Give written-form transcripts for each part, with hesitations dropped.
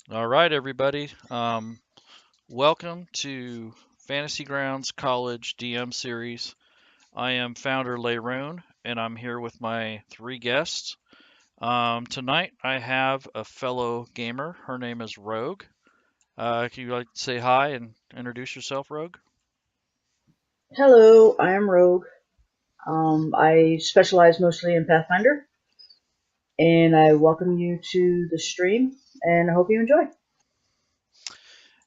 All right, everybody. Welcome to Fantasy Grounds College DM Series. I am founder Layroon, and I'm here with my three guests. Tonight, I have a fellow gamer. Her name is Rogue. Can you like to say hi and introduce yourself, Rogue? Hello, I am Rogue. I specialize mostly in Pathfinder, and I welcome you to the stream, and I hope you enjoy.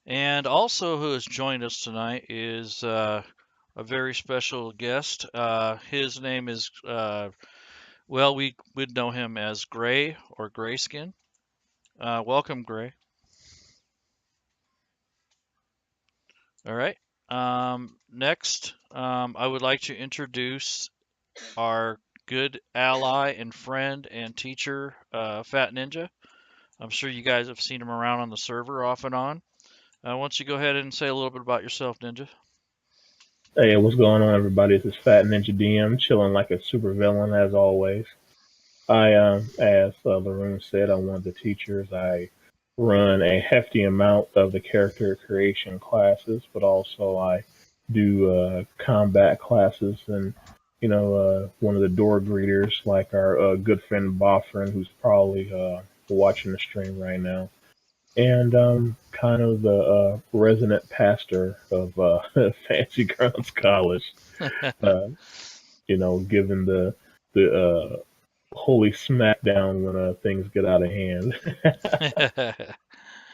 And also, who has joined us tonight is a very special guest. His name is, well, we would know him as Gray or Grayskin. Welcome, Gray. All right. Next, I would like to introduce our good ally and friend and teacher, Fat Ninja. I'm sure you guys have seen him around on the server off and on. Why don't you go ahead and say a little bit about yourself, Ninja? Hey, what's going on, everybody? This is Fat Ninja DM, chilling like a super villain as always. As Laroon said, I'm one of the teachers. I run a hefty amount of the character creation classes, but also I do combat classes and, one of the door greeters, like our good friend Boffrin, who's probably watching the stream right now, and kind of the resident pastor of Fancy Grounds College. Uh, Given the holy smackdown when things get out of hand.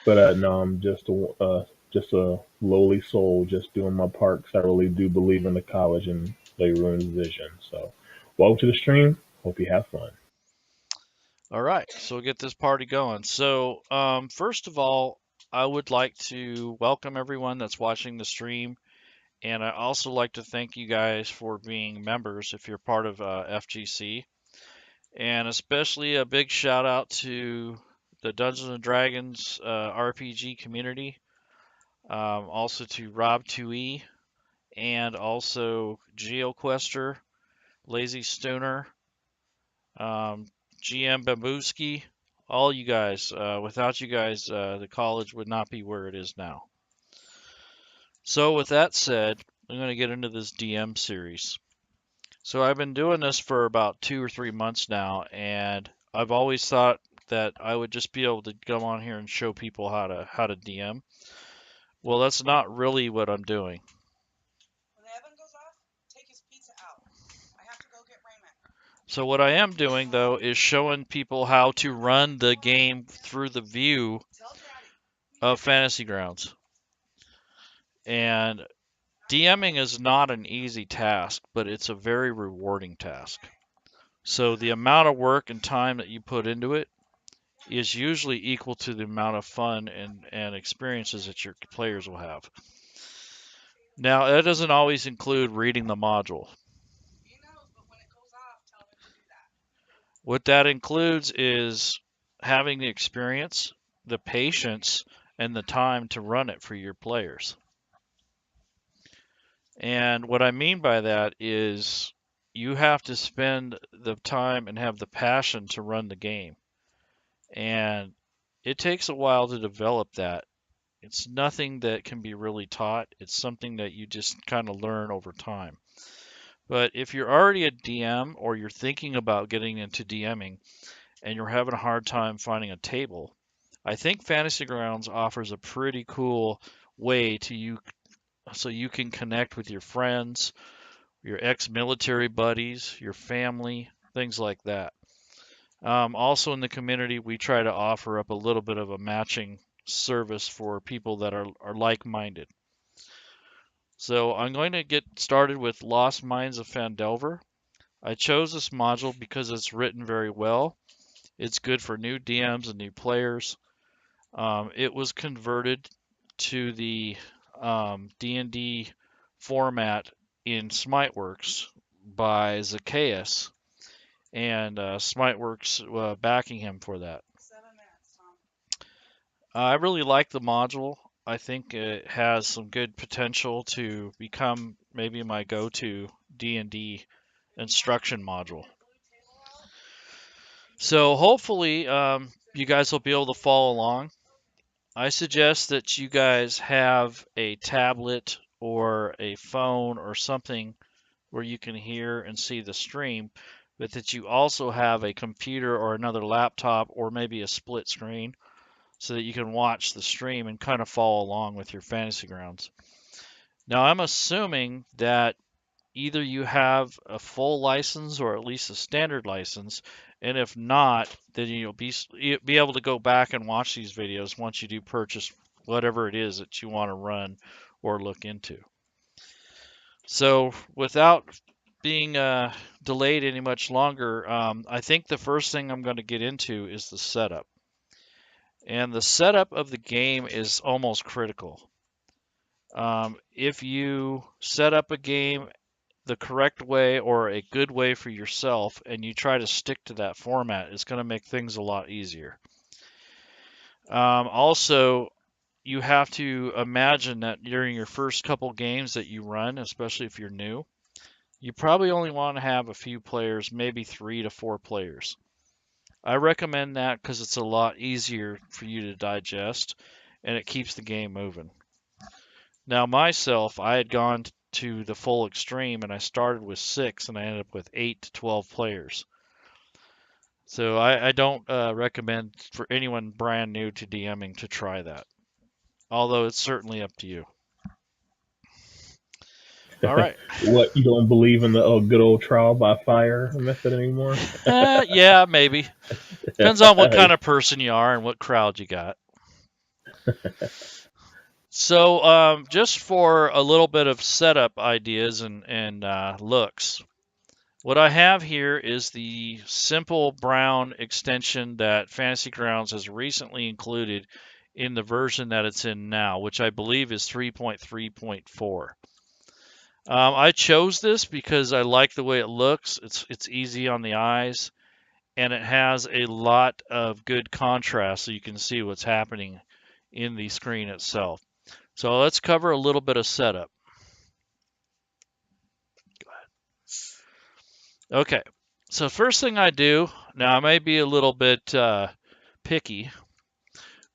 But no, I'm just a lowly soul, just doing my part 'cause I really do believe in the college and they ruined vision. So, welcome to the stream. Hope you have fun. All right, so we'll get this party going. So, first of all, I would like to welcome everyone that's watching the stream, and I also like to thank you guys for being members if you're part of FGC. And especially a big shout out to the Dungeons and Dragons RPG community, also to Rob 2E, and also GeoQuester, Lazy Stoner, um, GM Bambooski, all you guys. Without you guys, the college would not be where it is now. So, with that said, I'm going to get into this DM series. So I've been doing this for about 2 or 3 months now, and I've always thought that I would just be able to come on here and show people how to DM. Well, that's not really what I'm doing. So what I am doing though is showing people how to run the game through the view of Fantasy Grounds. And DMing is not an easy task, but it's a very rewarding task. So the amount of work and time that you put into it is usually equal to the amount of fun and experiences that your players will have. Now, that doesn't always include reading the module. What that includes is having the experience, the patience, and the time to run it for your players. And what I mean by that is you have to spend the time and have the passion to run the game. And it takes a while to develop that. It's nothing that can be really taught. It's something that you just kind of learn over time. But if you're already a DM or you're thinking about getting into DMing and you're having a hard time finding a table, I think Fantasy Grounds offers a pretty cool way to you so you can connect with your friends, your ex-military buddies, your family, things like that. Also in the community, we try to offer up a little bit of a matching service for people that are like-minded. So I'm going to get started with Lost Mines of Phandelver. I chose this module because it's written very well. It's good for new DMs and new players. It was converted to the D&D format in Smiteworks by Zacchaeus, and Smiteworks backing him for that. I really like the module. I think it has some good potential to become maybe my go-to D&D instruction module. So hopefully you guys will be able to follow along. I suggest that you guys have a tablet or a phone or something where you can hear and see the stream, but that you also have a computer or another laptop or maybe a split screen so that you can watch the stream and kind of follow along with your fantasy grounds. Now, I'm assuming that either you have a full license or at least a standard license, and if not, then you'll be able to go back and watch these videos once you do purchase whatever it is that you want to run or look into. So, without being delayed any much longer, I think the first thing I'm going to get into is the setup. And the setup of the game is almost critical. If you set up a game the correct way or a good way for yourself and you try to stick to that format, it's going to make things a lot easier. Also, you have to imagine that during your first couple games that you run, especially if you're new, you probably only want to have a few players, maybe 3 to 4 players. I recommend that because it's a lot easier for you to digest and it keeps the game moving. Now, myself, I had gone to the full extreme and I started with 6 and I ended up with 8 to 12 players. So I don't recommend for anyone brand new to DMing to try that, although it's certainly up to you. All right. What, you don't believe in the good old trial by fire method anymore? Yeah, maybe. Depends on what kind of person you are and what crowd you got. So, just for a little bit of setup ideas and looks, what I have here is the simple brown extension that Fantasy Grounds has recently included in the version that it's in now, which I believe is 3.3.4. I chose this because I like the way it looks. It's easy on the eyes, and it has a lot of good contrast so you can see what's happening in the screen itself. So let's cover a little bit of setup. Okay, so first thing I do, now I may be a little bit picky,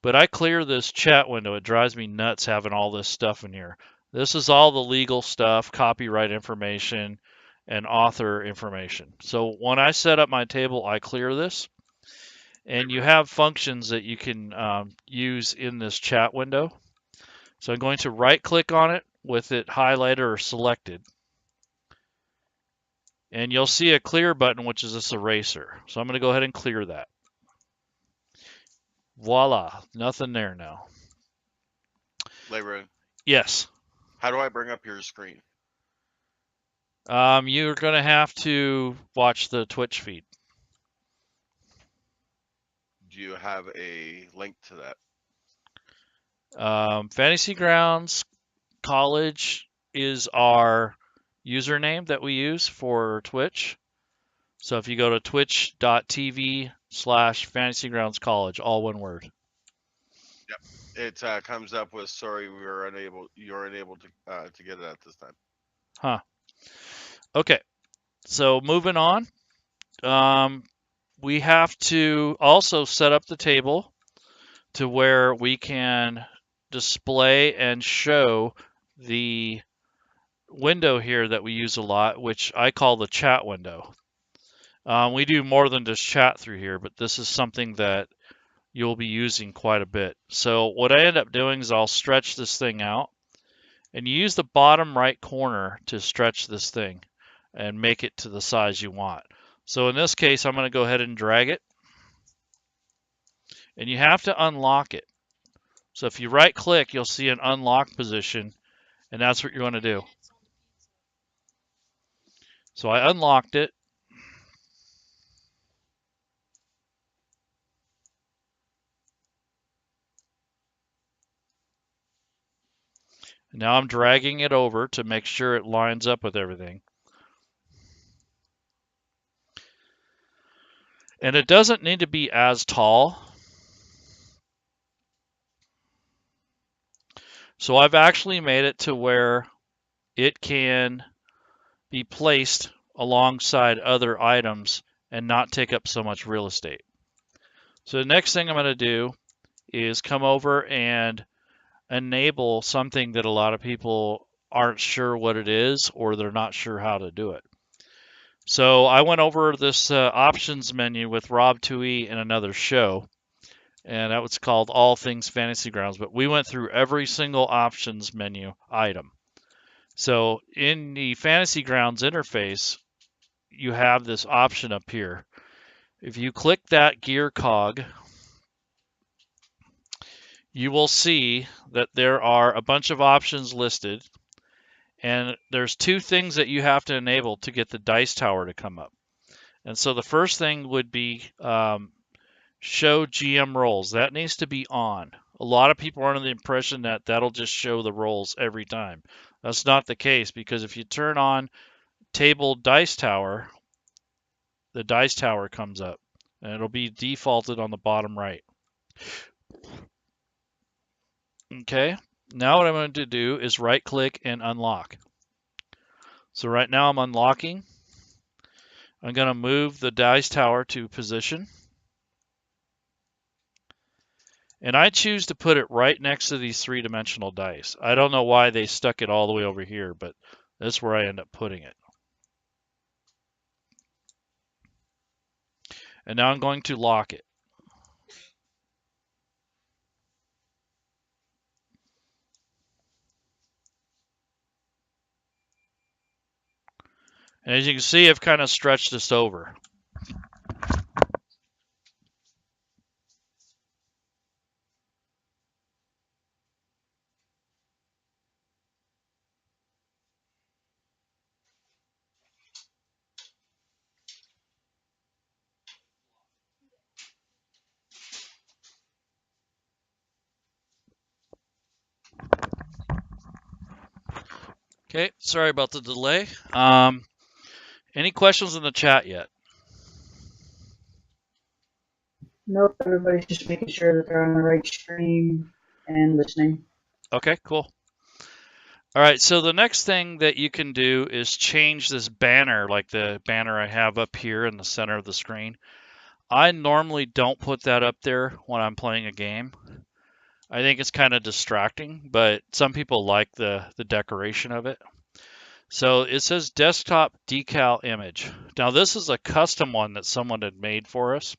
but I clear this chat window. It drives me nuts having all this stuff in here. This is all the legal stuff, copyright information, and author information. So when I set up my table, I clear this, and you have functions that you can use in this chat window. So I'm going to right click on it with it highlighted or selected. And you'll see a clear button, which is this eraser. So I'm going to go ahead and clear that. Voila, nothing there now. Layra, Yes. how do I bring up your screen? You're going to have to watch the Twitch feed. Do you have a link to that? Fantasy Grounds College is our username that we use for Twitch. So if you go to twitch.tv/fantasygroundscollege, all one word. Yep. It comes up with sorry you're unable to get it at this time. Huh. Okay. So moving on. We have to also set up the table to where we can display and show the window here that we use a lot, which I call the chat window. We do more than just chat through here, but this is something that you'll be using quite a bit. So what I end up doing is I'll stretch this thing out, and you use the bottom right corner to stretch this thing and make it to the size you want. So in this case, I'm going to go ahead and drag it, and you have to unlock it. So if you right click, you'll see an unlock position, and that's what you want to do. So I unlocked it. Now I'm dragging it over to make sure it lines up with everything. And it doesn't need to be as tall. So I've actually made it to where it can be placed alongside other items and not take up so much real estate. So the next thing I'm going to do is come over and enable something that a lot of people aren't sure what it is, or they're not sure how to do it. So I went over this options menu with Rob Tui in another show, and that was called All Things Fantasy Grounds. But we went through every single options menu item. So in the Fantasy Grounds interface, you have this option up here. If you click that gear cog, you will see that there are a bunch of options listed, and there's two things that you have to enable to get the dice tower to come up. And so the first thing would be show GM rolls. That needs to be on. A lot of people are under the impression that that'll just show the rolls every time. That's not the case, because if you turn on table dice tower, the dice tower comes up, and it'll be defaulted on the bottom right. Okay, now what I'm going to do is right click and unlock. So right now I'm unlocking. I'm going to move the dice tower to position. And I choose to put it right next to these three-dimensional dice. I don't know why they stuck it all the way over here, but that's where I end up putting it. And now I'm going to lock it. And as you can see, I've kind of stretched this over. Okay, sorry about the delay. Any questions in the chat yet? Nope, everybody's just making sure that they're on the right stream and listening. Okay, cool. All right, so the next thing that you can do is change this banner, like the banner I have up here in the center of the screen. I normally don't put that up there when I'm playing a game. I think it's kind of distracting, but some people like the decoration of it. So it says desktop decal image. Now this is a custom one that someone had made for us,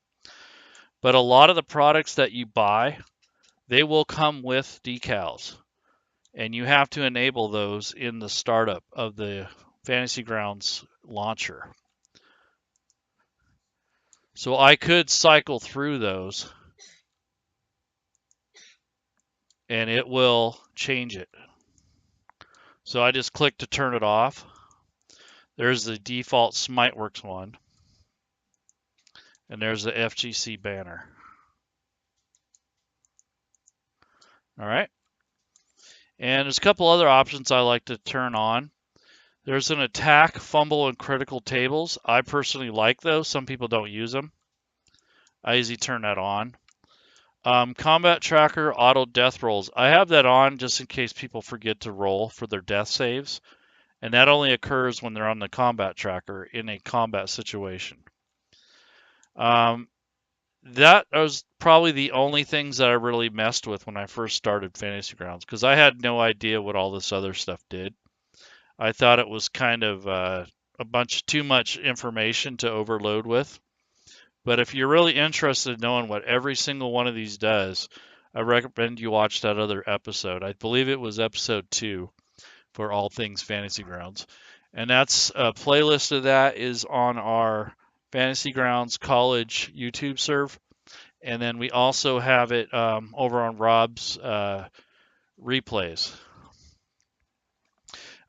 but a lot of the products that you buy, they will come with decals, and you have to enable those in the startup of the Fantasy Grounds launcher. So I could cycle through those, and it will change it. So I just click to turn it off. There's the default Smiteworks one, and there's the FGC banner. All right. And there's a couple other options I like to turn on. There's an attack, fumble, and critical tables. I personally like those. Some people don't use them. I usually turn that on. Combat tracker, auto death rolls. I have that on just in case people forget to roll for their death saves. And that only occurs when they're on the combat tracker in a combat situation. That was probably the only things that I really messed with when I first started Fantasy Grounds, because I had no idea what all this other stuff did. I thought it was kind of a bunch too much information to overload with. But if you're really interested in knowing what every single one of these does, I recommend you watch that other episode. I believe it was episode 2 for All Things Fantasy Grounds. And that's a playlist of that is on our Fantasy Grounds College YouTube serve. And then we also have it over on Rob's replays.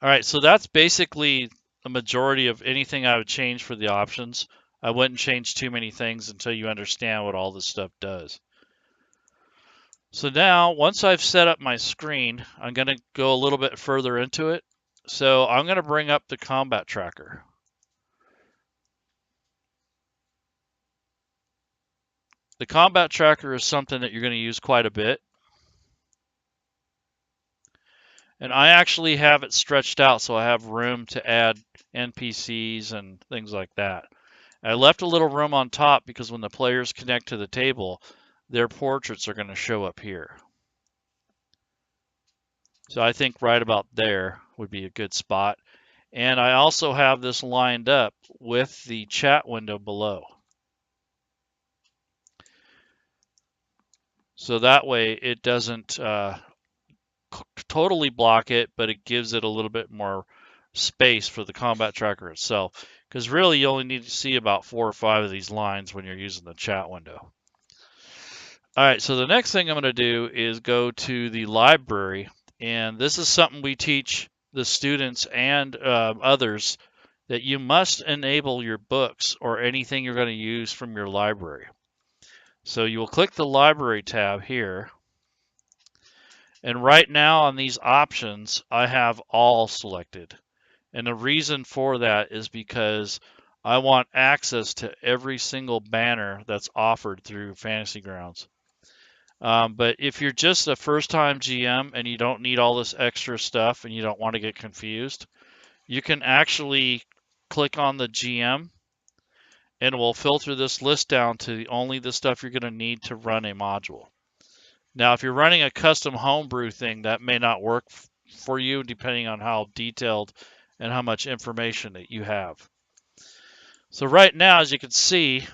All right, so that's basically the majority of anything I would change for the options. I wouldn't change too many things until you understand what all this stuff does. So now, once I've set up my screen, I'm going to go a little bit further into it. So I'm going to bring up the combat tracker. The combat tracker is something that you're going to use quite a bit. And I actually have it stretched out so I have room to add NPCs and things like that. I left a little room on top because when the players connect to the table, their portraits are going to show up here. So I think right about there would be a good spot. And I also have this lined up with the chat window below. So that way it doesn't totally block it, but it gives it a little bit more space for the combat tracker itself. Because really you only need to see about 4 or 5 of these lines when you're using the chat window. All right, so the next thing I'm going to do is go to the library. And this is something we teach the students and others, that you must enable your books or anything you're going to use from your library. So you will click the library tab here. And right now on these options, I have all selected. And the reason for that is because I want access to every single banner that's offered through Fantasy Grounds. But if you're just a first-time GM and you don't need all this extra stuff and you don't want to get confused, you can actually click on the GM and it will filter this list down to only the stuff you're going to need to run a module. Now, if you're running a custom homebrew thing, that may not work for you depending on how detailed and how much information that you have. So right now, as you can see,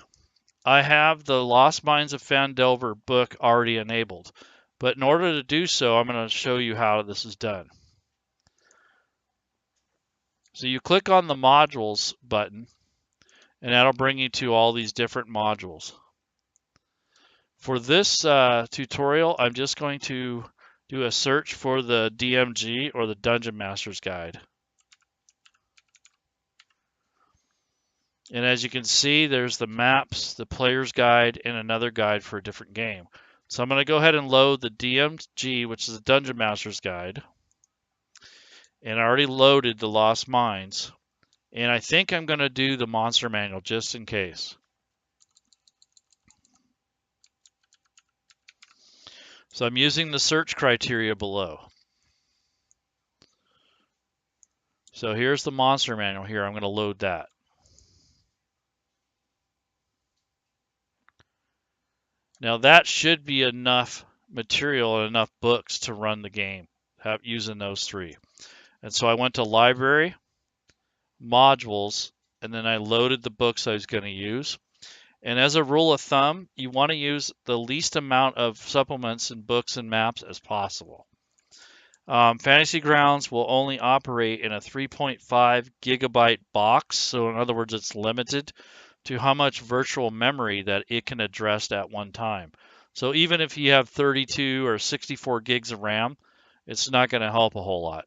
I have the Lost Mines of Phandelver book already enabled. But in order to do so, I'm going to show you how this is done. So you click on the modules button, and that'll bring you to all these different modules. For this tutorial, I'm just going to do a search for the DMG, or the Dungeon Master's Guide. And as you can see, there's the maps, the player's guide, and another guide for a different game. So I'm going to go ahead and load the DMG, which is the Dungeon Master's Guide. And I already loaded the Lost Mines. And I think I'm going to do the Monster Manual just in case. So I'm using the search criteria below. So here's the Monster Manual here. I'm going to load that. Now that should be enough material and enough books to run the game using those 3. And so I went to Library, Modules, and then I loaded the books I was going to use. And as a rule of thumb, you want to use the least amount of supplements and books and maps as possible. Fantasy Grounds will only operate in a 3.5 gigabyte box. So in other words, it's limited to how much virtual memory that it can address at one time. So even if you have 32 or 64 gigs of RAM, it's not going to help a whole lot.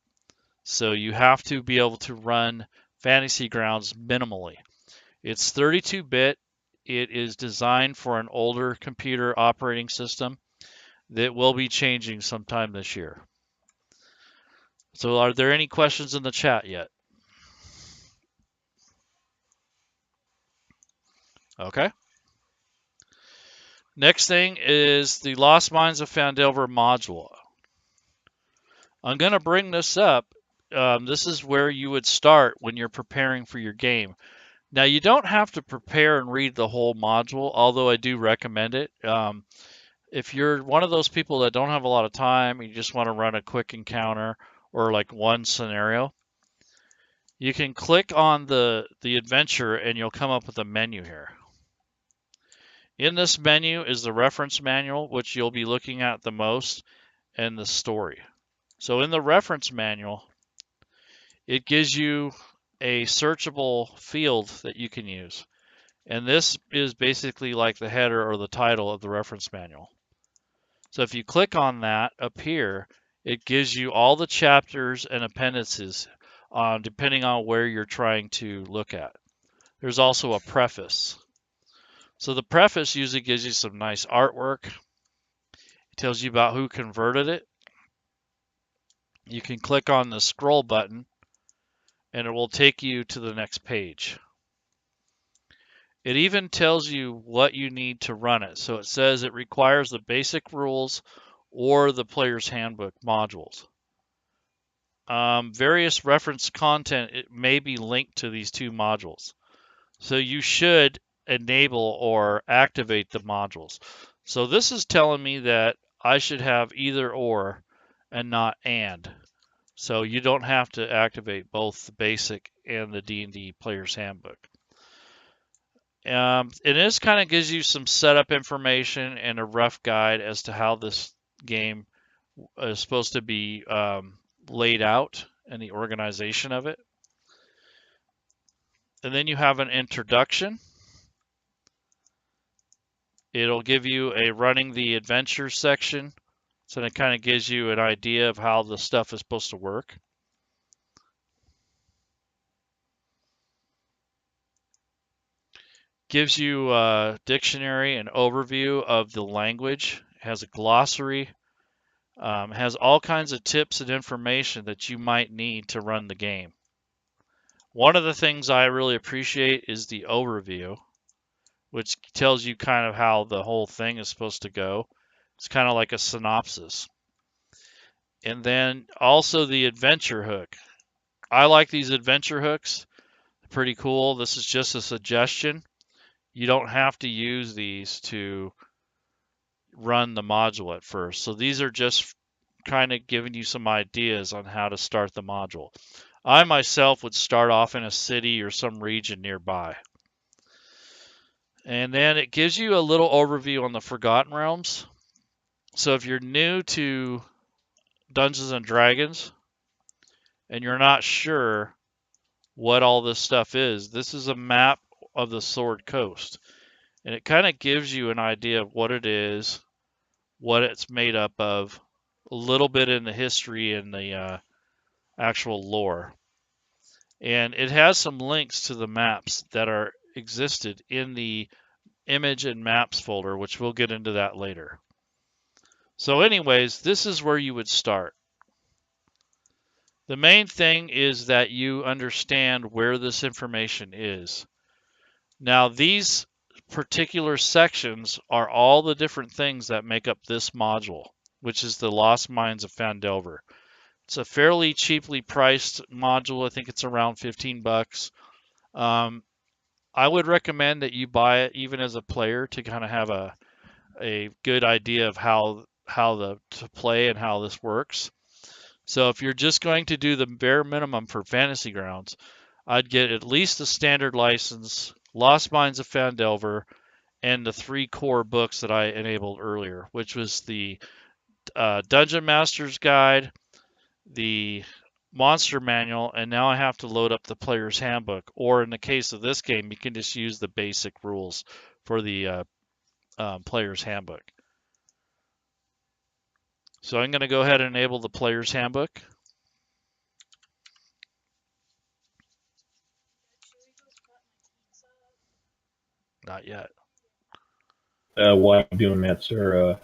So you have to be able to run Fantasy Grounds minimally. It's 32-bit. It is designed for an older computer operating system that will be changing sometime this year. So are there any questions in the chat yet? Okay. Next thing is the Lost Mines of Phandelver module. I'm going to bring this up. This is where you would start when you're preparing for your game. Now, you don't have to prepare and read the whole module, although I do recommend it. If you're one of those people that don't have a lot of time and you just want to run a quick encounter or like one scenario, you can click on the adventure and you'll come up with a menu here. In this menu is the reference manual, which you'll be looking at the most, and the story. So in the reference manual, it gives you a searchable field that you can use. And this is basically like the header or the title of the reference manual. So if you click on that up here, it gives you all the chapters and appendices depending on where you're trying to look at. There's also a preface. So the preface usually gives you some nice artwork. It tells you about who converted it. You can click on the scroll button and it will take you to the next page. It even tells you what you need to run it. So it says it requires the basic rules or the player's handbook modules. Various reference content, it may be linked to these 2 modules. So you should enable or activate the modules. So this is telling me that I should have either or and not and. So you don't have to activate both the basic and the D&D Player's Handbook. And this kind of gives you some setup information and a rough guide as to how this game is supposed to be laid out and the organization of it. And then you have an introduction. It'll give you a running the adventure section. So it kind of gives you an idea of how the stuff is supposed to work. Gives you a dictionary and overview of the language. It has a glossary. Has all kinds of tips and information that you might need to run the game. One of the things I really appreciate is the overview, which tells you kind of how the whole thing is supposed to go. It's kind of like a synopsis. And then also the adventure hook. I like these adventure hooks. They're pretty cool. This is just a suggestion. You don't have to use these to run the module at first. So these are just kind of giving you some ideas on how to start the module. I myself would start off in a city or some region nearby. And then it gives you a little overview on the Forgotten Realms. So if you're new to Dungeons and Dragons and you're not sure what all this stuff is, this is a map of the Sword Coast. And it kind of gives you an idea of what it is, what it's made up of, a little bit in the history and the actual lore. And it has some links to the maps that are existed in the image and maps folder, which we'll get into that later. So anyways, this is where you would start. The main thing is that you understand where this information is. Now, these particular sections are all the different things that make up this module, which is the Lost Mines of Phandelver. It's a fairly cheaply priced module. I think it's around 15 bucks. I would recommend that you buy it even as a player to kind of have a good idea of how to play and how this works. So if you're just going to do the bare minimum for Fantasy Grounds, I'd get at least the standard license, Lost Mines of Phandelver, and the 3 core books that I enabled earlier, which was the Dungeon Master's Guide, the Monster Manual, and now I have to load up the Player's Handbook. Or in the case of this game, you can just use the basic rules for the Player's Handbook. So I'm going to go ahead and enable the Player's Handbook. Not yet. While I'm doing that, sir,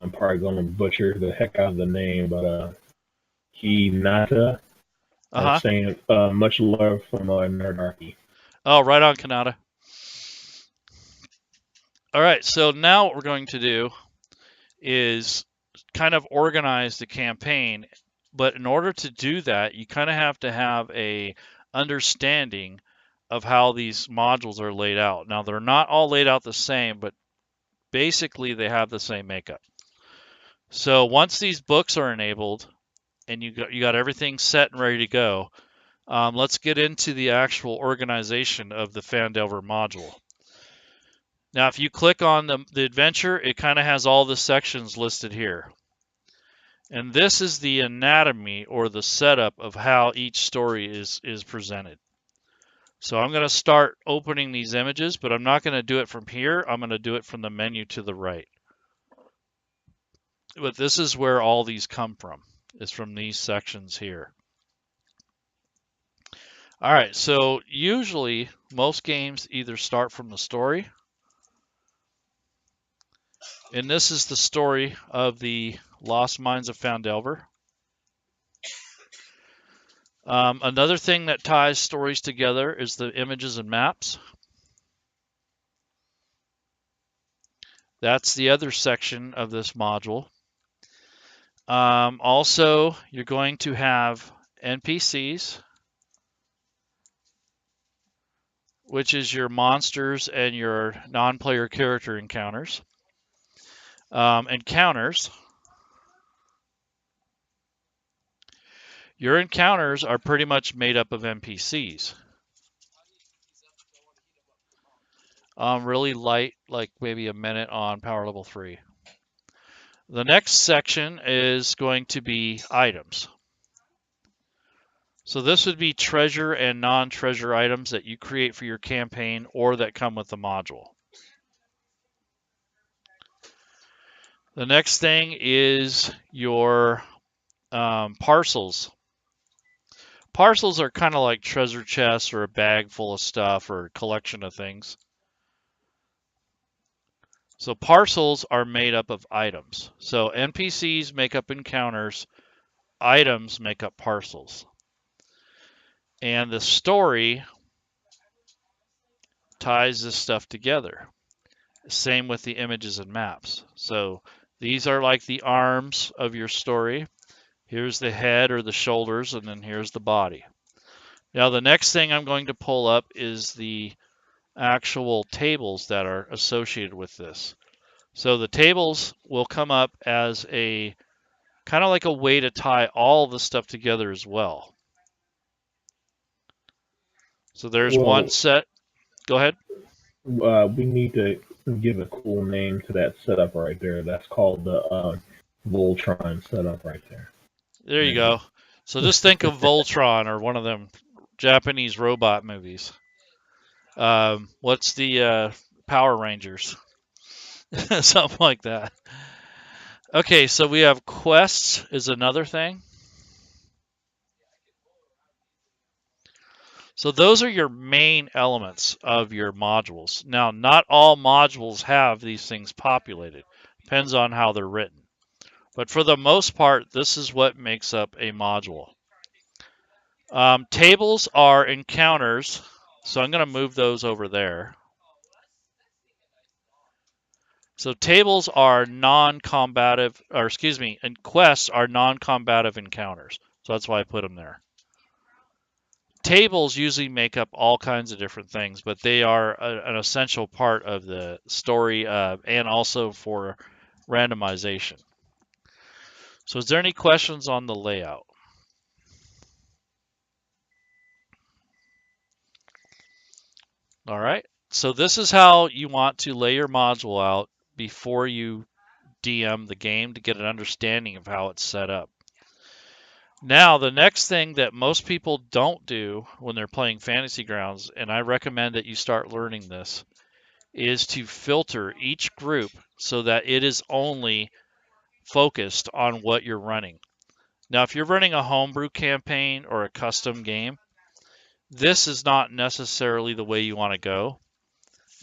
I'm probably going to butcher the heck out of the name, but Hinata, saying much love from Nerdarchy. Oh, right on, Kanata. All right, so now what we're going to do is kind of organize the campaign, but in order to do that, you kind of have to have a understanding of how these modules are laid out. Now, they're not all laid out the same, but basically they have the same makeup. So once these books are enabled and you got everything set and ready to go, let's get into the actual organization of the Phandelver module. Now, if you click on the adventure, it kind of has all the sections listed here. And this is the anatomy or the setup of how each story is presented. So I'm going to start opening these images, but I'm not going to do it from here. I'm going to do it from the menu to the right. But this is where all these come from, is from these sections here. All right, so usually most games either start from the story, and this is the story of the Lost Mines of Phandelver. Another thing that ties stories together is the images and maps. That's the other section of this module. Also, you're going to have NPCs, which is your monsters and your non-player character encounters. Encounters. Your encounters are pretty much made up of NPCs. Really light, like maybe a minute on power level 3. The next section is going to be items. So this would be treasure and non-treasure items that you create for your campaign or that come with the module. The next thing is your parcels. Parcels are kind of like treasure chests or a bag full of stuff or a collection of things. So parcels are made up of items. So NPCs make up encounters, items make up parcels. And the story ties this stuff together. Same with the images and maps. So these are like the arms of your story. Here's the head or the shoulders, and then here's the body. Now the next thing I'm going to pull up is the actual tables that are associated with this. So the tables will come up as a kind of like a way to tie all the stuff together as well. So there's one Well, set. Go ahead. we need to give a cool name to that setup right there. That's called the Voltron setup right there. There you go. So just think of Voltron or one of them Japanese robot movies. What's the Power Rangers? Something like that. Okay, so we have quests is another thing. So those are your main elements of your modules. Now, not all modules have these things populated. Depends on how they're written. But for the most part, this is what makes up a module. Tables are encounters. So I'm going to move those over there. So tables are non-combative, or excuse me, and quests are non-combative encounters. So that's why I put them there. Tables usually make up all kinds of different things, but they are an essential part of the story and also for randomization. So is there any questions on the layout? All right. So this is how you want to lay your module out before you DM the game to get an understanding of how it's set up. Now, the next thing that most people don't do when they're playing Fantasy Grounds, and I recommend that you start learning this, is to filter each group so that it is only focused on what you're running. Now, if you're running a homebrew campaign or a custom game, this is not necessarily the way you want to go.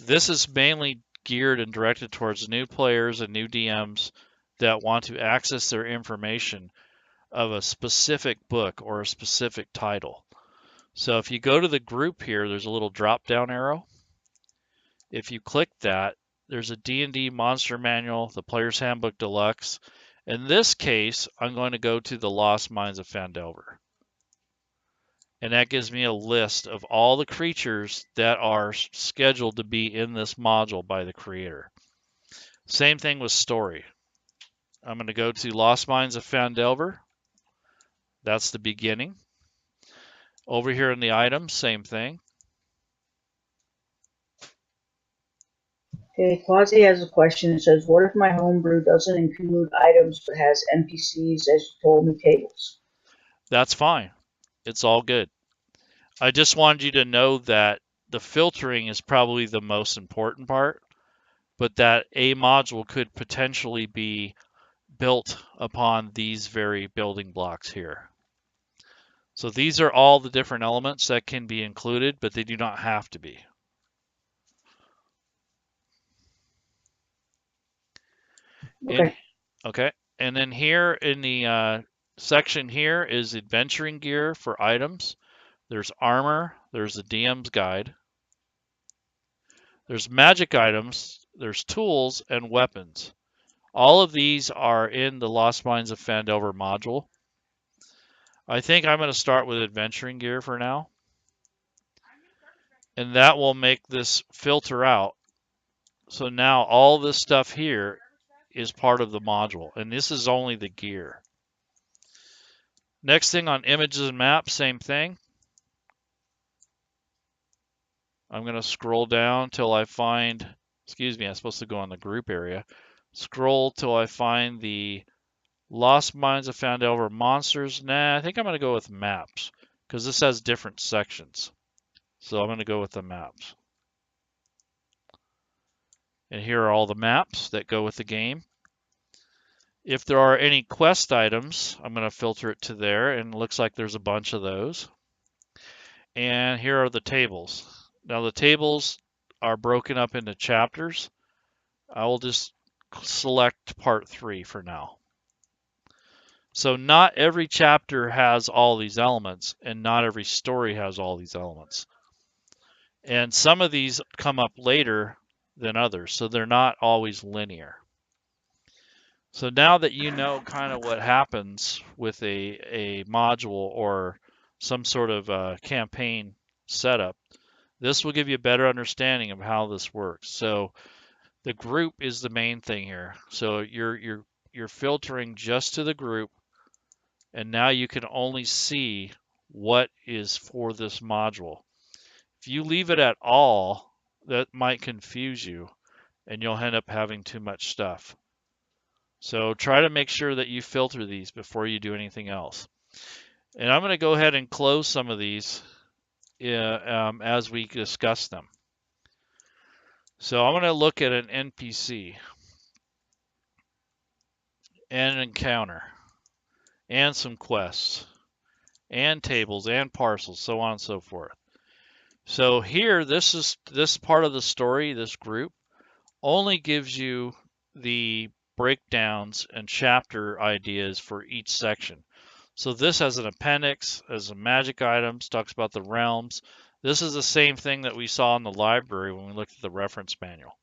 This is mainly geared and directed towards new players and new DMs that want to access their information of a specific book or a specific title. So if you go to the group here, there's a little drop down arrow. If you click that, there's a D&D Monster Manual, the Player's Handbook Deluxe. In this case, I'm going to go to the Lost Mines of Phandelver. And that gives me a list of all the creatures that are scheduled to be in this module by the creator. Same thing with story. I'm going to go to Lost Mines of Phandelver. That's the beginning. Over here in the items, same thing. Okay, Quasi has a question. It says, what if my homebrew doesn't include items but has NPCs as you told me tables? That's fine. It's all good. I just wanted you to know that the filtering is probably the most important part, but that a module could potentially be built upon these very building blocks here. So these are all the different elements that can be included, but they do not have to be. Okay. And then here in the section here is adventuring gear for items. There's armor. There's the DM's guide. There's magic items. There's tools and weapons. All of these are in the Lost Mines of Phandelver module. I think I'm going to start with adventuring gear for now. And that will make this filter out. So now all this stuff here is part of the module, and this is only the gear. Next thing on images and maps, same thing. I'm going to scroll down till I find, excuse me, I'm supposed to go on the group area. Scroll till I find the Lost Mines of Phandelver Monsters. Nah, I think I'm going to go with maps because this has different sections. So I'm going to go with the maps. And here are all the maps that go with the game. If there are any quest items, I'm going to filter it to there, and it looks like there's a bunch of those. And here are the tables. Now the tables are broken up into chapters. I will just select part 3 for now. So not every chapter has all these elements, and not every story has all these elements. And some of these come up later than others, so they're not always linear. So now that you know kind of what happens with a module or some sort of campaign setup, this will give you a better understanding of how this works. So the group is the main thing here. So you're filtering just to the group, and now you can only see what is for this module. If you leave it at all, that might confuse you, and you'll end up having too much stuff. So try to make sure that you filter these before you do anything else. And I'm going to go ahead and close some of these as we discuss them. So I'm going to look at an NPC and an encounter and some quests and tables and parcels, so on and so forth. So here, this part of the story, this group, only gives you the breakdowns and chapter ideas for each section. So this has an appendix, as a magic items, talks about the realms. This is the same thing that we saw in the library when we looked at the reference manual.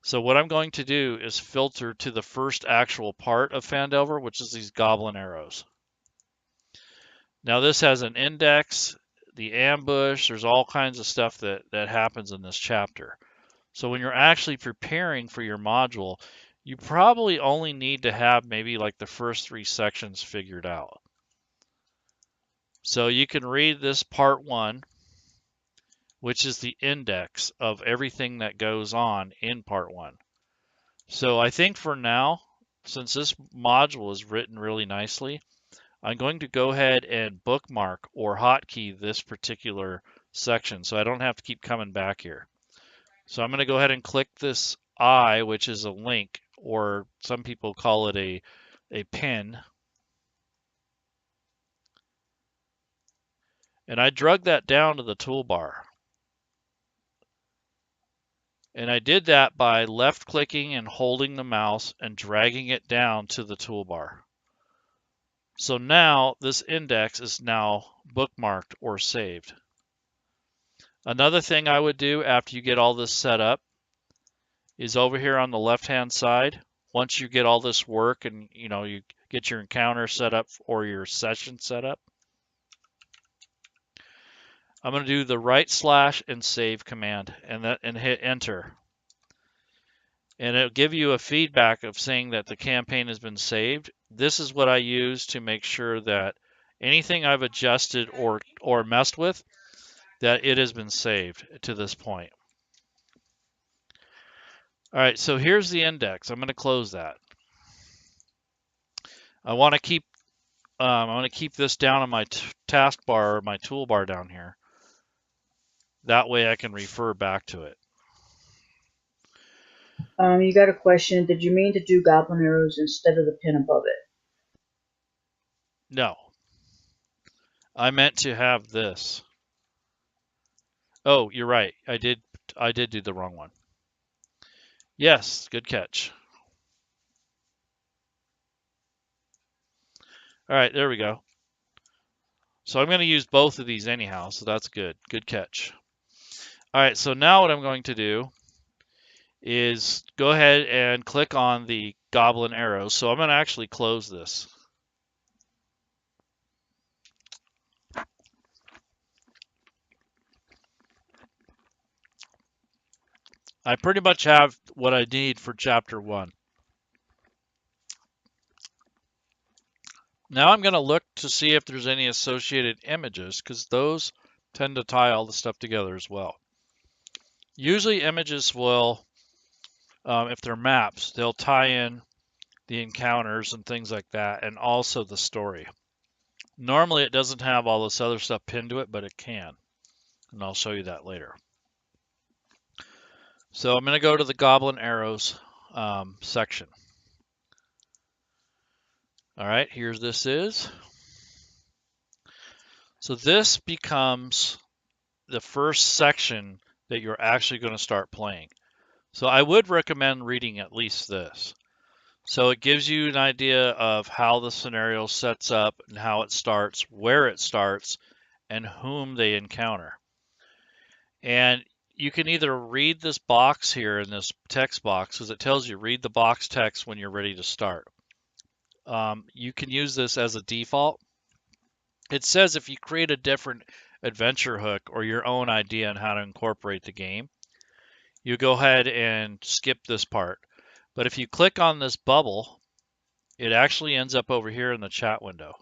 So what I'm going to do is filter to the first actual part of Phandelver, which is these goblin arrows. Now this has an index, the ambush, there's all kinds of stuff that happens in this chapter. So when you're actually preparing for your module, you probably only need to have maybe like the first 3 sections figured out. So you can read this part 1, which is the index of everything that goes on in part 1. So I think for now, since this module is written really nicely, I'm going to go ahead and bookmark or hotkey this particular section so I don't have to keep coming back here. So I'm going to go ahead and click this I, which is a link, or some people call it a pin. And I drug that down to the toolbar. And I did that by left clicking and holding the mouse and dragging it down to the toolbar. So now this index is now bookmarked or saved. Another thing I would do after you get all this set up is over here on the left hand side. Once you get all this work and you get your encounter set up or your session set up, I'm going to do the right/ and save command and hit enter. And it'll give you a feedback of saying that the campaign has been saved. This is what I use to make sure that anything I've adjusted or messed with, that it has been saved to this point. All right, so here's the index. I'm going to close that. I want to keep this down on my taskbar or my toolbar down here. That way I can refer back to it. You got a question. Did you mean to do goblin arrows instead of the pin above it? No. I meant to have this. Oh, you're right. I did do the wrong one. Yes, good catch. All right, there we go. So I'm going to use both of these anyhow, so that's good. Good catch. All right, so now what I'm going to do is go ahead and click on the goblin arrows. So I'm going to actually close this. I pretty much have what I need for chapter 1. Now I'm going to look to see if there's any associated images, because those tend to tie all the stuff together as well. Usually images will, if they're maps, they'll tie in the encounters and things like that, and also the story. Normally it doesn't have all this other stuff pinned to it, but it can. And I'll show you that later. So I'm going to go to the Goblin Arrows section. All right, here this is. So this becomes the first section that you're actually going to start playing. So I would recommend reading at least this. So it gives you an idea of how the scenario sets up and how it starts, where it starts, and whom they encounter. And you can either read this box here in this text box, because it tells you read the box text when you're ready to start. You can use this as a default. It says if you create a different adventure hook or your own idea on how to incorporate the game, you go ahead and skip this part. But if you click on this bubble, it actually ends up over here in the chat window.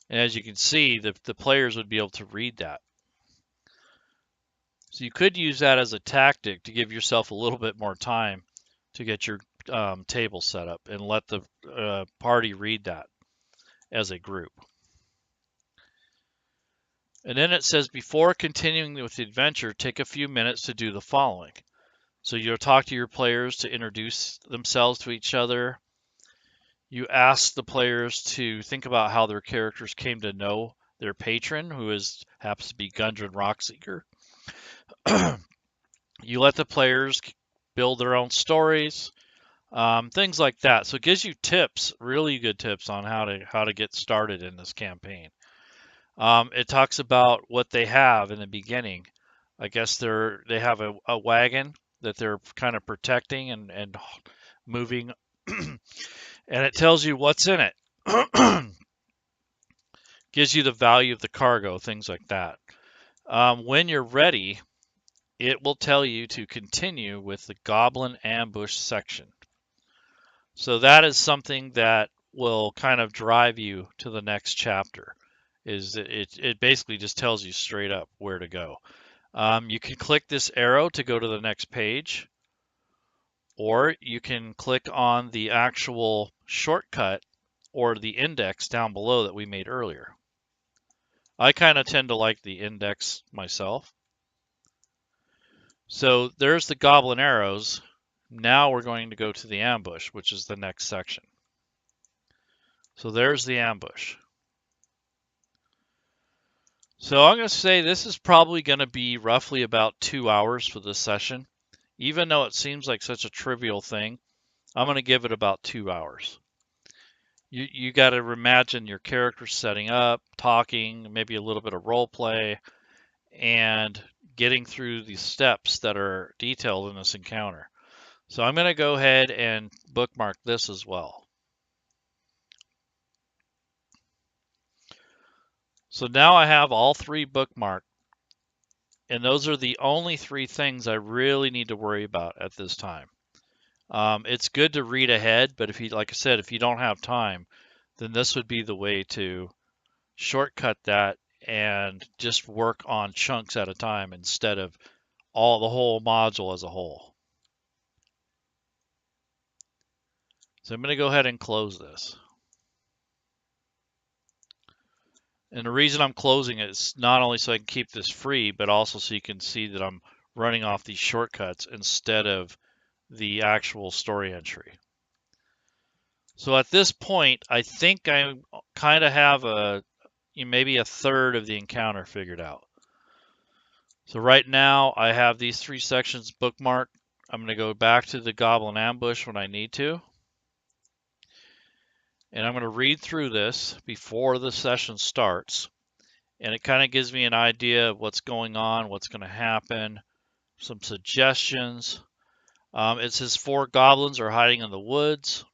And as you can see, the players would be able to read that. So you could use that as a tactic to give yourself a little bit more time to get your table set up and let the party read that as a group. And then it says, before continuing with the adventure, take a few minutes to do the following. So you'll talk to your players to introduce themselves to each other. You ask the players to think about how their characters came to know their patron, who happens to be Gundren Rockseeker. You let the players build their own stories, things like that. So it gives you tips, really good tips on how to get started in this campaign. It talks about what they have in the beginning. I guess they have a wagon that they're kind of protecting and moving, and it tells you what's in it. Gives you the value of the cargo, things like that. When you're ready, it will tell you to continue with the Goblin Ambush section. So that is something that will kind of drive you to the next chapter. It basically just tells you straight up where to go. You can click this arrow to go to the next page, or you can click on the actual shortcut or the index down below that we made earlier. I kind of tend to like the index myself. So there's the Goblin Arrows. Now we're going to go to the ambush, which is the next section. So there's the ambush. So I'm going to say this is probably going to be roughly about 2 hours for this session. Even though it seems like such a trivial thing, I'm going to give it about 2 hours. You got to imagine your characters setting up, talking, maybe a little bit of role play, and getting through the steps that are detailed in this encounter. So I'm going to go ahead and bookmark this as well. So now I have all 3 bookmarked, and those are the only 3 things I really need to worry about at this time. It's good to read ahead, but like I said, if you don't have time, then this would be the way to shortcut that and just work on chunks at a time instead of the whole module as a whole. So I'm going to go ahead and close this. And the reason I'm closing it is not only so I can keep this free, but also so you can see that I'm running off these shortcuts instead of the actual story entry. So at this point, I think I kind of have maybe a third of the encounter figured out. So right now I have these 3 sections bookmarked. I'm going to go back to the Goblin Ambush when I need to. And I'm going to read through this before the session starts. And it kind of gives me an idea of what's going on, what's going to happen, some suggestions. It says 4 goblins are hiding in the woods.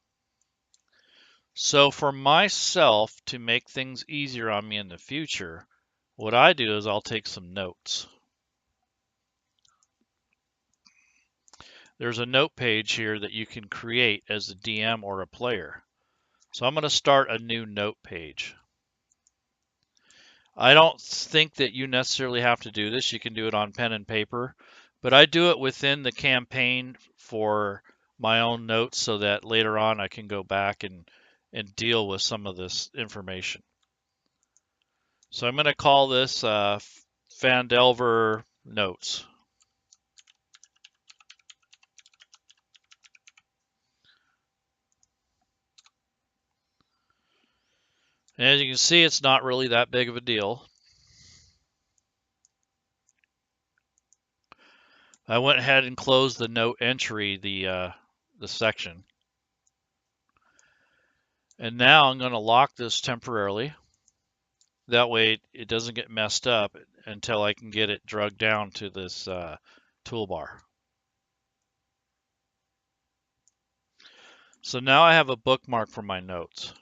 So for myself, to make things easier on me in the future, what I do is I'll take some notes. there's a note page here that you can create as a DM or a player. So I'm going to start a new note page. I don't think that you necessarily have to do this. You can do it on pen and paper, but I do it within the campaign for my own notes so that later on I can go back and deal with some of this information. So I'm going to call this Phandelver Notes. And as you can see, it's not really that big of a deal. I went ahead and closed the note entry, the section. And now I'm going to lock this temporarily. That way it doesn't get messed up until I can get it drugged down to this toolbar. So now I have a bookmark for my notes,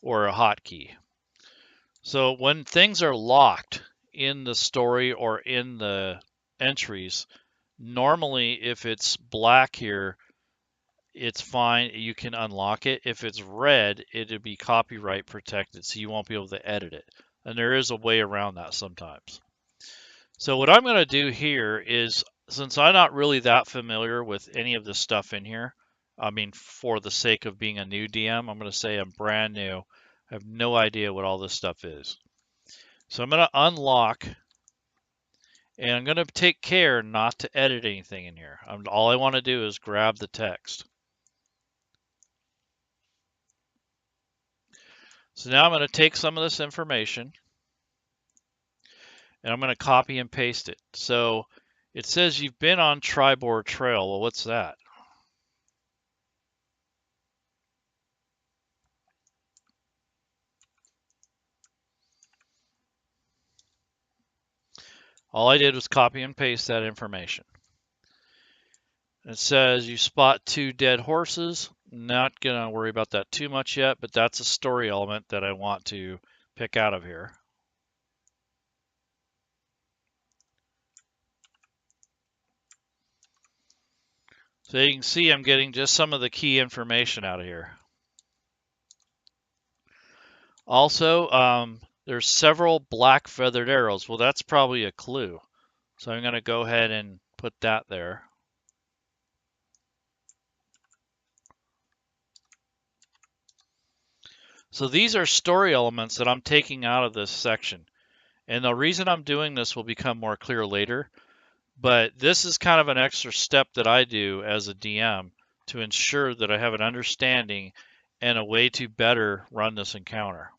or a hotkey. So when things are locked in the story or in the entries, normally if it's black here, it's fine. You can unlock it. If it's red, it'll be copyright protected, so you won't be able to edit it. And there is a way around that sometimes. So what I'm going to do here is, since I'm not really that familiar with any of this stuff in here, I mean, for the sake of being a new DM, I'm going to say I'm brand new. I have no idea what all this stuff is. So I'm going to unlock, and I'm going to take care not to edit anything in here. All I want to do is grab the text. So now I'm going to take some of this information, and I'm going to copy and paste it. So it says you've been on Tribord Trail. Well, what's that? All I did was copy and paste that information. It says you spot 2 dead horses. Not going to worry about that too much yet, but that's a story element that I want to pick out of here. So you can see I'm getting just some of the key information out of here. Also, there's several black feathered arrows. Well, that's probably a clue. So I'm going to go ahead and put that there. So these are story elements that I'm taking out of this section. And the reason I'm doing this will become more clear later. But this is kind of an extra step that I do as a DM to ensure that I have an understanding and a way to better run this encounter.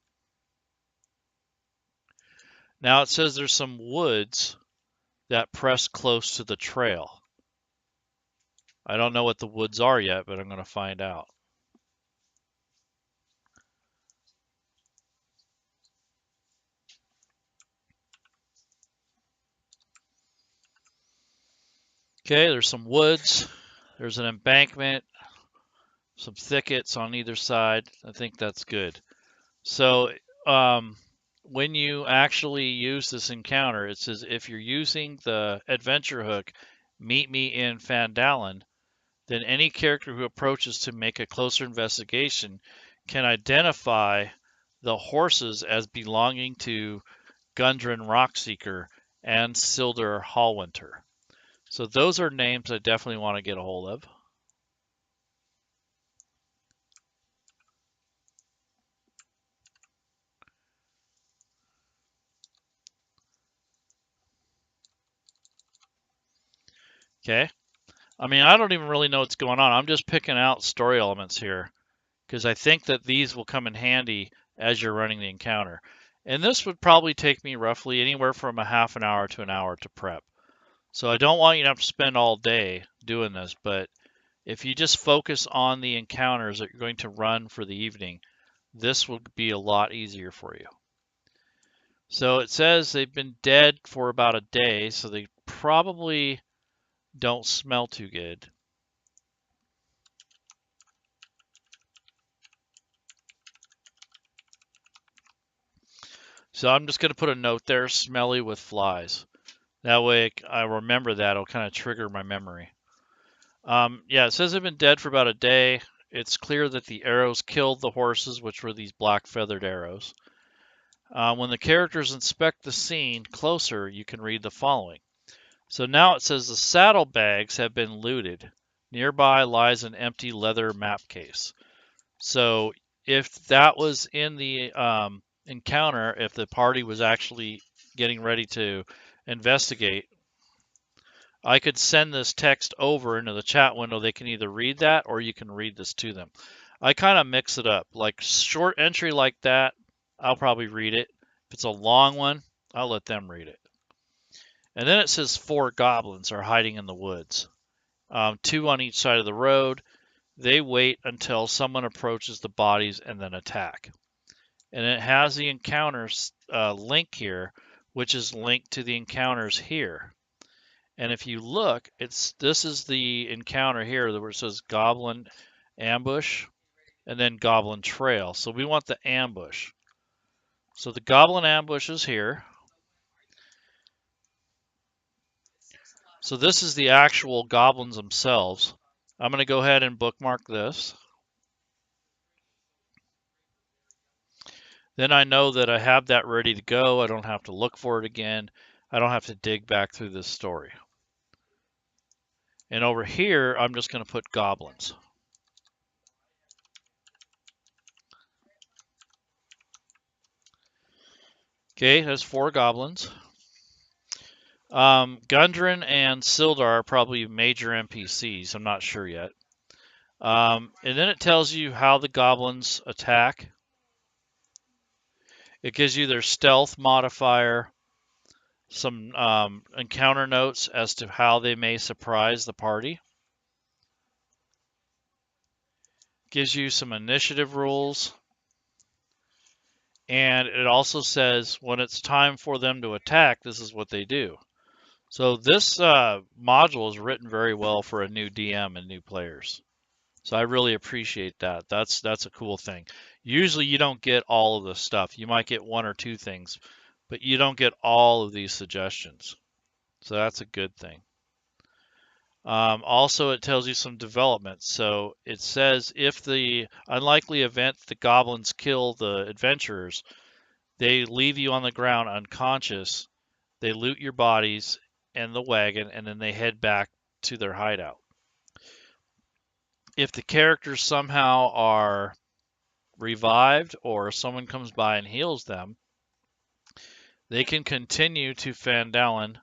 Now it says there's some woods that press close to the trail. I don't know what the woods are yet, but I'm going to find out. Okay, there's some woods. There's an embankment, some thickets on either side. I think that's good. So when you actually use this encounter, it says if you're using the adventure hook, meet me in Phandelver, then any character who approaches to make a closer investigation can identify the horses as belonging to Gundren Rockseeker and Sildur Hallwinter. So those are names I definitely want to get a hold of. Okay. I mean, I don't even really know what's going on. I'm just picking out story elements here because I think that these will come in handy as you're running the encounter. And this would probably take me roughly anywhere from a half an hour to an hour to prep. So I don't want you to have to spend all day doing this, but if you just focus on the encounters that you're going to run for the evening, this will be a lot easier for you. So it says they've been dead for about a day, so they probably don't smell too good. So I'm just going to put a note there, smelly with flies. That way I remember that. It'll kind of trigger my memory. Yeah, it says they've been dead for about a day. It's clear that the arrows killed the horses, which were these black feathered arrows. When the characters inspect the scene closer, you can read the following. So now it says the saddlebags have been looted. Nearby lies an empty leather map case. So if that was in the encounter, if the party was actually getting ready to investigate, I could send this text over into the chat window. They can either read that or you can read this to them. I kind of mix it up. Like short entry like that, I'll probably read it. If it's a long one, I'll let them read it. And then it says 4 goblins are hiding in the woods, 2 on each side of the road. They wait until someone approaches the bodies and then attack. And it has the encounters link here, which is linked to the encounters here. And if you look, this is the encounter here where it says Goblin Ambush and then Goblin Trail. So we want the ambush. So the Goblin Ambush is here. So this is the actual goblins themselves. I'm going to go ahead and bookmark this. Then I know that I have that ready to go. I don't have to look for it again. I don't have to dig back through this story. And over here, I'm just going to put goblins. Okay, that's 4 goblins. Gundren and Sildar are probably major NPCs. I'm not sure yet. And then it tells you how the goblins attack. It gives you their stealth modifier, some encounter notes as to how they may surprise the party. Gives you some initiative rules. And it also says when it's time for them to attack, this is what they do. So this module is written very well for a new DM and new players. So I really appreciate that. That's a cool thing. Usually you don't get all of the stuff. You might get 1 or 2 things, but you don't get all of these suggestions. So that's a good thing. Also, it tells you some development. So it says if the unlikely event the goblins kill the adventurers, they leave you on the ground unconscious. They loot your bodies and the wagon, and then they head back to their hideout. If the characters somehow are revived or someone comes by and heals them, they can continue to Phandelver.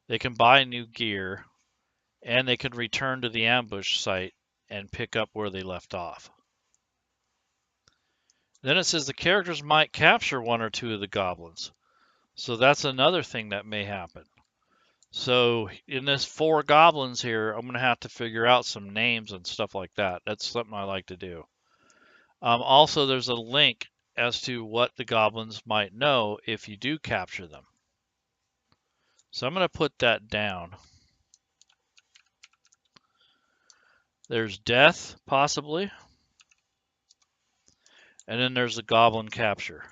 They can buy new gear, and they can return to the ambush site and pick up where they left off. Then it says the characters might capture 1 or 2 of the goblins. So that's another thing that may happen. So in this 4 goblins here, I'm going to have to figure out some names and stuff like that. That's something I like to do. Also, there's a link as to what the goblins might know if you do capture them. So I'm going to put that down. There's death, possibly. And then there's the goblin capture.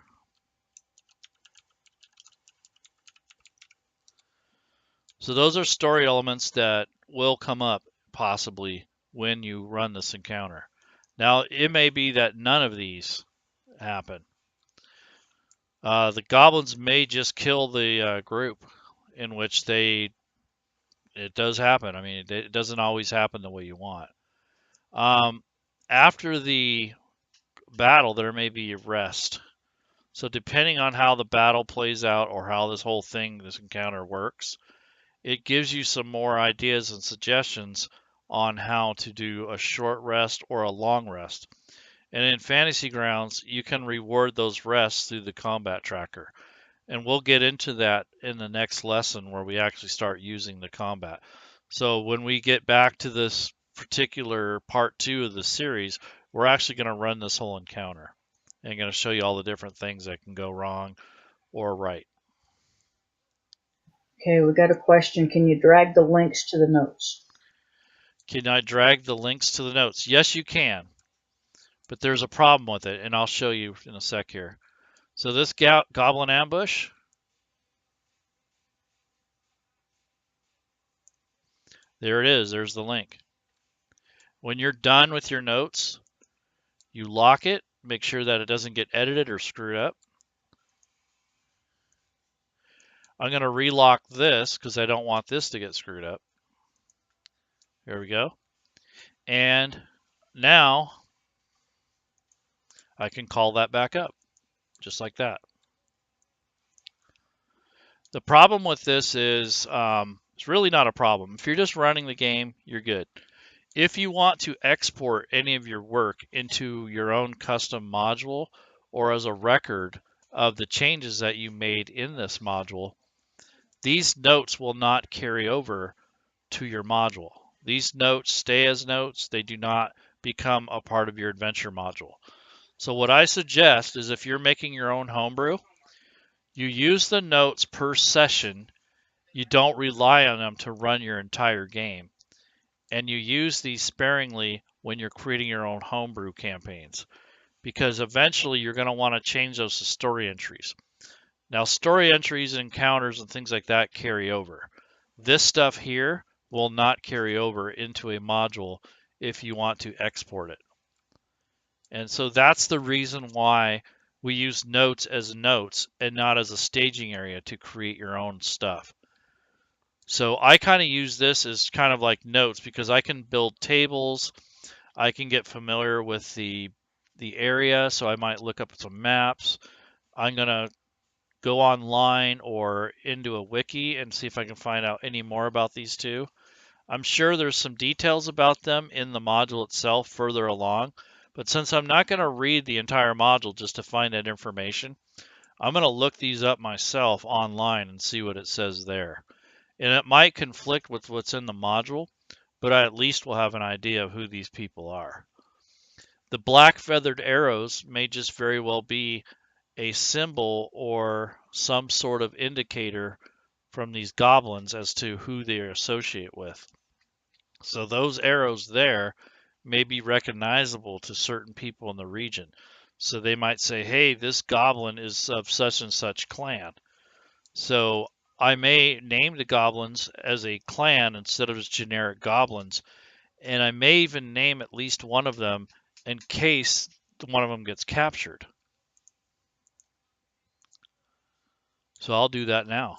So those are story elements that will come up, possibly, when you run this encounter. Now, it may be that none of these happen. The goblins may just kill the group, in which it does happen. I mean, it doesn't always happen the way you want. After the battle, there may be a rest. So depending on how the battle plays out or how this whole thing, this encounter works, it gives you some more ideas and suggestions on how to do a short rest or a long rest. And in Fantasy Grounds, you can reward those rests through the combat tracker. And we'll get into that in the next lesson where we actually start using the combat. So when we get back to this particular part 2 of the series, we're actually going to run this whole encounter and going to show you all the different things that can go wrong or right. Okay, we got a question. Can you drag the links to the notes? Can I drag the links to the notes? Yes, you can. But there's a problem with it, and I'll show you in a sec here. So this goblin ambush, There it is. There's the link. When you're done with your notes, you lock it, make sure that it doesn't get edited or screwed up. I'm going to relock this because I don't want this to get screwed up. There we go. And now I can call that back up, just like that. The problem with this is it's really not a problem. If you're just running the game, you're good. If you want to export any of your work into your own custom module or as a record of the changes that you made in this module, these notes will not carry over to your module. These notes stay as notes. They do not become a part of your adventure module. So what I suggest is if you're making your own homebrew, you use the notes per session. You don't rely on them to run your entire game. And you use these sparingly when you're creating your own homebrew campaigns, because eventually you're going to want to change those to story entries. Now, story entries and encounters and things like that carry over. This stuff here will not carry over into a module if you want to export it. And so that's the reason why we use notes as notes and not as a staging area to create your own stuff. So I kind of use this as kind of like notes because I can build tables. I can get familiar with the area, so I might look up some maps. I'm going to go online or into a wiki and see if I can find out any more about these two. I'm sure there's some details about them in the module itself further along, but since I'm not going to read the entire module just to find that information, I'm going to look these up myself online and see what it says there. And it might conflict with what's in the module, but I at least will have an idea of who these people are. The black feathered arrows may just very well be a symbol or some sort of indicator from these goblins as to who they are associated with. So those arrows there may be recognizable to certain people in the region. So they might say, hey, this goblin is of such and such clan. So I may name the goblins as a clan instead of as generic goblins. And I may even name at least one of them in case one of them gets captured. So I'll do that now.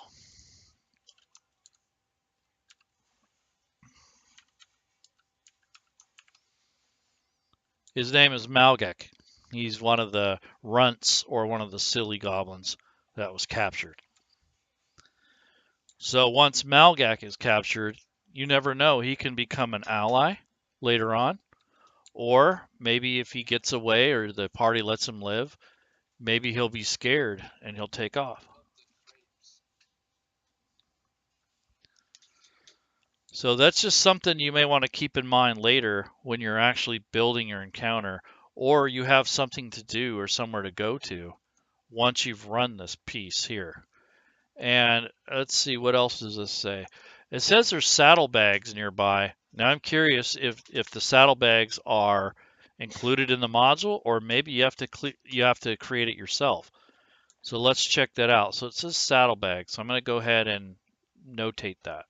His name is Malgek. He's one of the runts or one of the silly goblins that was captured. So once Malgak is captured, you never know. He can become an ally later on. Or maybe if he gets away or the party lets him live, maybe he'll be scared and he'll take off. So that's just something you may want to keep in mind later when you're actually building your encounter, or you have something to do or somewhere to go to once you've run this piece here. And let's see, what else does this say? It says there's saddlebags nearby. Now I'm curious if the saddlebags are included in the module, or maybe you have to create it yourself. So let's check that out. So it says saddlebags. So I'm going to go ahead and notate that.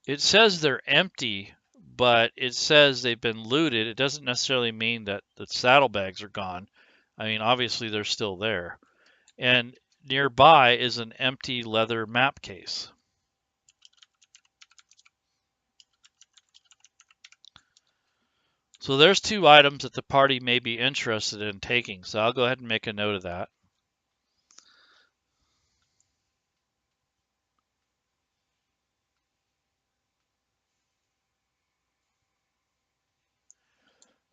It says they're empty, but it says they've been looted. It doesn't necessarily mean that the saddlebags are gone. I mean, obviously they're still there. And nearby is an empty leather map case. So there's two items that the party may be interested in taking. So I'll go ahead and make a note of that.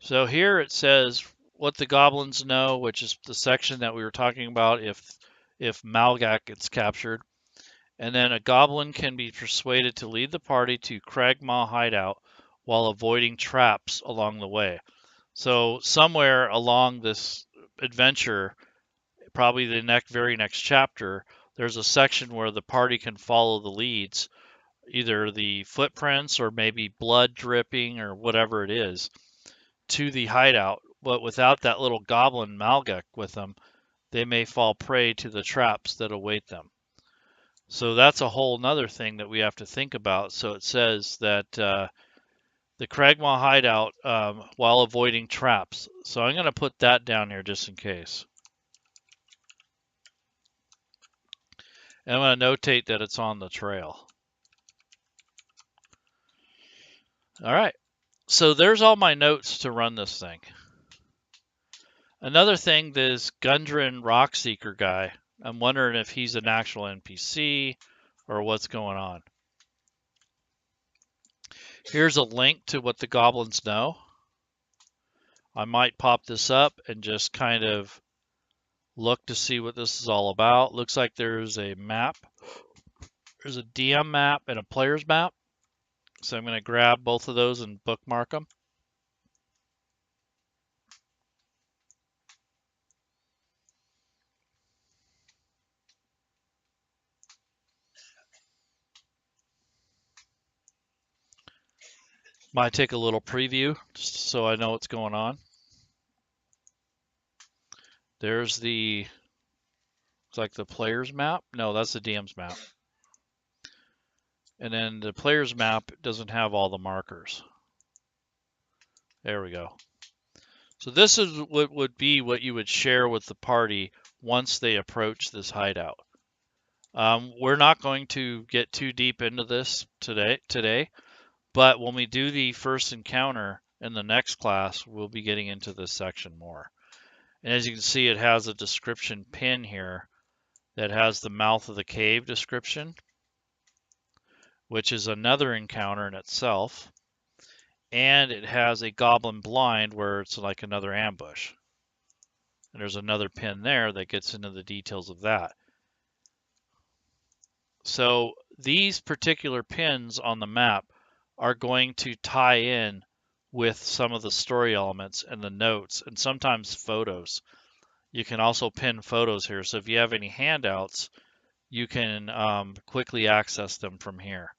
So here it says what the goblins know, which is the section that we were talking about if Malgak gets captured. And then a goblin can be persuaded to lead the party to Cragmaw hideout while avoiding traps along the way. So somewhere along this adventure, probably the very next chapter, there's a section where the party can follow the leads, either the footprints or maybe blood dripping or whatever it is, to the hideout but without that little goblin Malgek with them, they may fall prey to the traps that await them. So that's a whole nother thing that we have to think about. So it says that the Kragmaw hideout while avoiding traps. So I'm going to put that down here just in case. And I'm going to notate that it's on the trail. All right. So there's all my notes to run this thing. Another thing, this Gundren Rockseeker guy, I'm wondering if he's an actual NPC or what's going on. Here's a link to what the goblins know. I might pop this up and just kind of look to see what this is all about. Looks like there's a map. There's a DM map and a player's map. So I'm going to grab both of those and bookmark them. Might take a little preview just so I know what's going on. There's the, it's like the player's map. No, that's the DM's map. And then the player's map doesn't have all the markers. There we go. So this is what would be what you would share with the party once they approach this hideout. We're not going to get too deep into this today, but when we do the first encounter in the next class, we'll be getting into this section more. And as you can see, it has a description pin here that has the mouth of the cave description, which is another encounter in itself. And it has a goblin blind where it's like another ambush. And there's another pin there that gets into the details of that. So these particular pins on the map are going to tie in with some of the story elements and the notes and sometimes photos. You can also pin photos here. So if you have any handouts, you can quickly access them from here.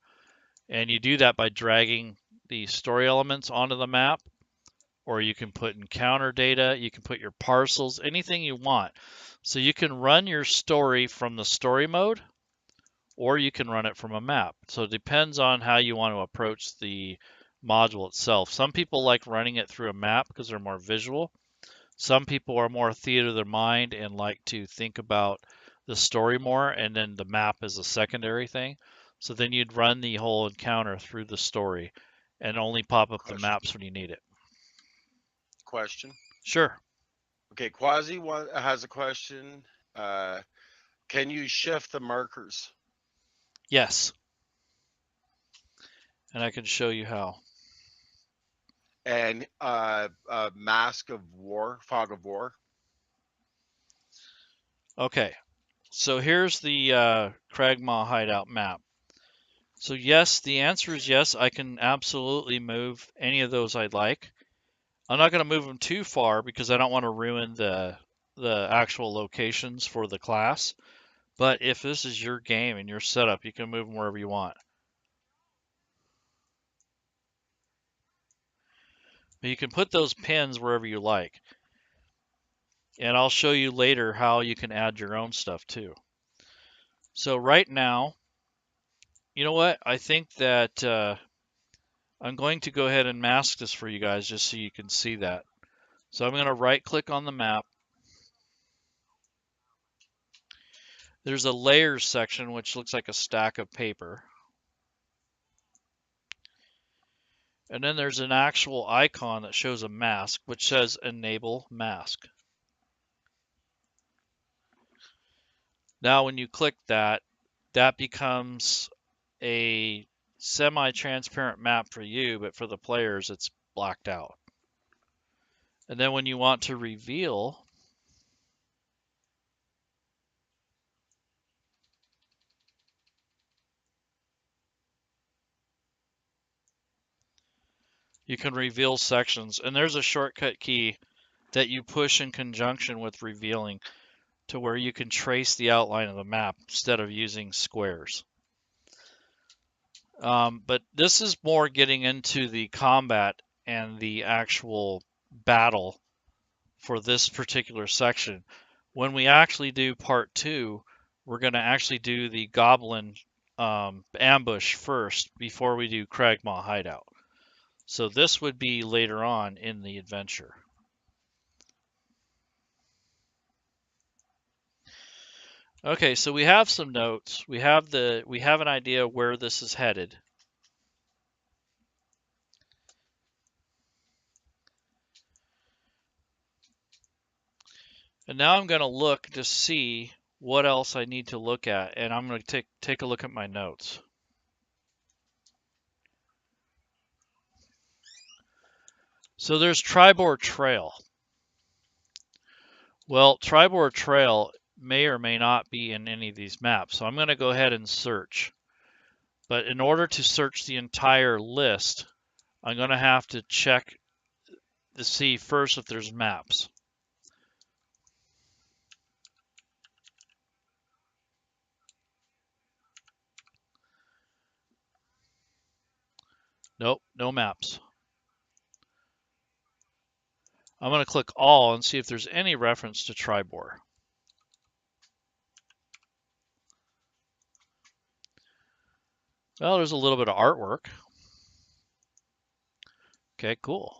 And you do that by dragging the story elements onto the map, or you can put encounter data, you can put your parcels, anything you want. So you can run your story from the story mode, or you can run it from a map. So it depends on how you want to approach the module itself. Some people like running it through a map because they're more visual. Some people are more theater of their mind and like to think about the story more, and then the map is a secondary thing. So then you'd run the whole encounter through the story and only pop up the maps when you need it. Question. Sure. Okay, Quasi has a question. Can you shift the markers? Yes. And I can show you how. And Mask of War, Fog of War. Okay. So here's the Kragmaw hideout map. So yes, the answer is yes. I can absolutely move any of those I'd like. I'm not going to move them too far because I don't want to ruin the actual locations for the class. But if this is your game and your setup, you can move them wherever you want. But you can put those pins wherever you like. And I'll show you later how you can add your own stuff too. So right now, you know what? I think that I'm going to go ahead and mask this for you guys just so you can see that. So I'm going to right click on the map. There's a layers section which looks like a stack of paper. And then there's an actual icon that shows a mask which says enable mask. Now when you click that, that becomes a semi-transparent map for you, but for the players it's blacked out. And then when you want to reveal, you can reveal sections. And there's a shortcut key that you push in conjunction with revealing to where you can trace the outline of the map instead of using squares. But this is more getting into the combat and the actual battle for this particular section. When we actually do part 2, we're going to actually do the goblin ambush first before we do Cragmaw hideout. So this would be later on in the adventure. Okay, so we have some notes. We have an idea where this is headed. And now I'm going to look to see what else I need to look at, and I'm going to take a look at my notes. So there's Tribord Trail. Well, Tribord Trail may or may not be in any of these maps, so I'm going to go ahead and search. But in order to search the entire list, I'm going to have to check to see first if there's maps. Nope, no maps. I'm going to click all and see if there's any reference to Tribord. Well, there's a little bit of artwork. Okay, cool.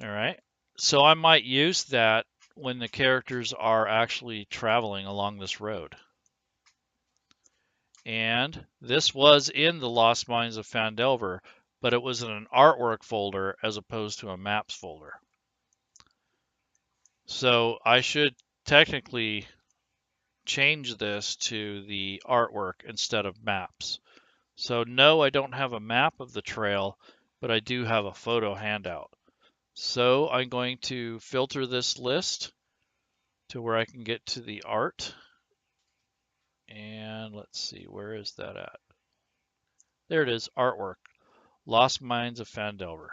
All right. So I might use that when the characters are actually traveling along this road. And this was in the Lost Mines of Phandelver, but it was in an artwork folder as opposed to a maps folder. So I should technically change this to the artwork instead of maps. So no, I don't have a map of the trail, but I do have a photo handout. So I'm going to filter this list to where I can get to the art. And let's see, where is that at? There it is, artwork, Lost Mines of Phandelver.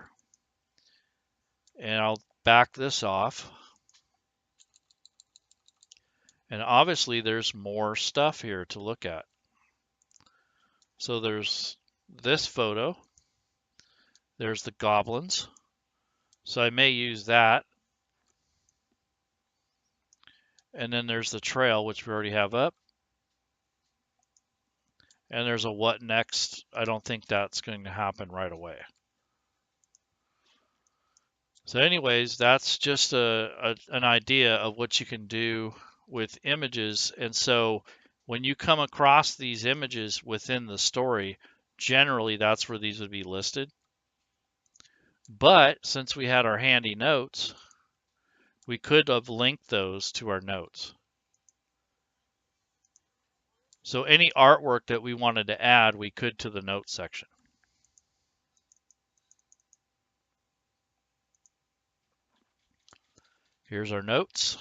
And I'll back this off. And obviously there's more stuff here to look at. So there's this photo. There's the goblins. So I may use that. And then there's the trail, which we already have up. And there's a what next. I don't think that's going to happen right away. So anyways, that's just an idea of what you can do with images. And so when you come across these images within the story, generally that's where these would be listed. But since we had our handy notes, we could have linked those to our notes. So any artwork that we wanted to add, we could to the notes section. Here's our notes.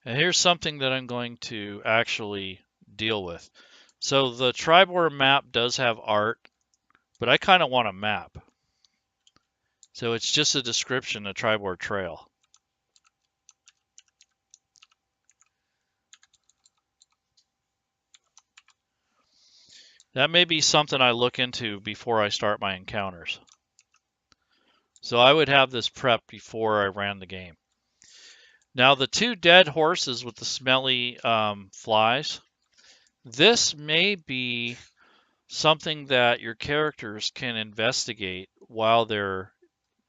And here's something that I'm going to actually deal with. So the Tribord map does have art, but I kind of want a map. So it's just a description of Tribord Trail. That may be something I look into before I start my encounters. So I would have this prepped before I ran the game. Now the 2 dead horses with the smelly flies, this may be something that your characters can investigate while they're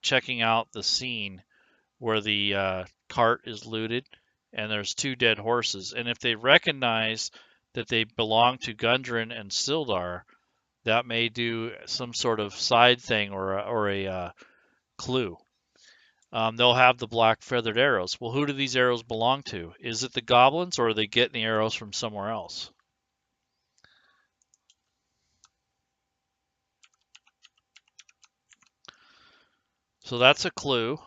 checking out the scene where the cart is looted and there's 2 dead horses. And if they recognize that they belong to Gundren and Sildar, that may do some sort of side thing or a clue. They'll have the black feathered arrows. Well, who do these arrows belong to? Is it the goblins, or are they getting the arrows from somewhere else? So that's a clue.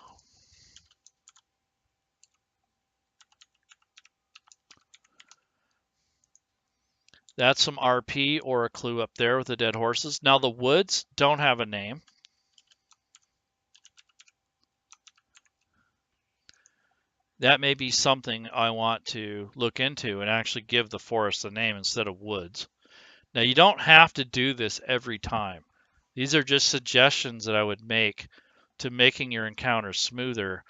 That's some RP or a clue up there with the dead horses. Now the woods don't have a name. That may be something I want to look into and actually give the forest a name instead of woods. Now you don't have to do this every time. These are just suggestions that I would make to making your encounters smoother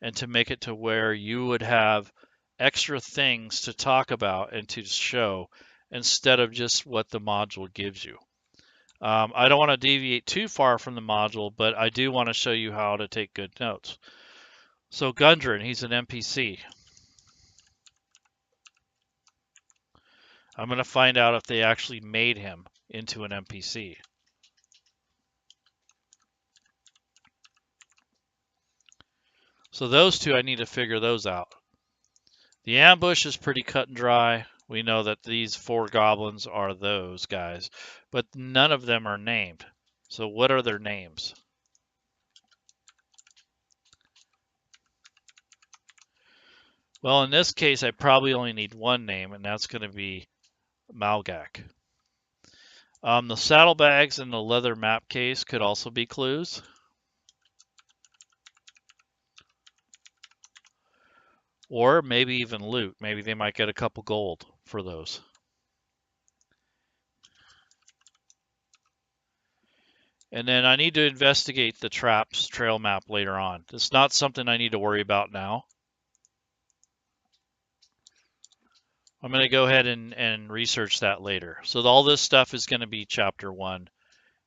and to make it to where you would have extra things to talk about and to show instead of just what the module gives you. I don't want to deviate too far from the module, but I do want to show you how to take good notes. So Gundren, he's an NPC. I'm going to find out if they actually made him into an NPC. So those two, I need to figure those out. The ambush is pretty cut and dry. We know that these 4 goblins are those guys, but none of them are named. So what are their names? Well, in this case, I probably only need one name, and that's going to be Malgak. The saddlebags and the leather map case could also be clues. Or maybe even loot. Maybe they might get a couple gold for those. And then I need to investigate the traps trail map later on. It's not something I need to worry about now. I'm going to go ahead and research that later. So all this stuff is going to be chapter 1.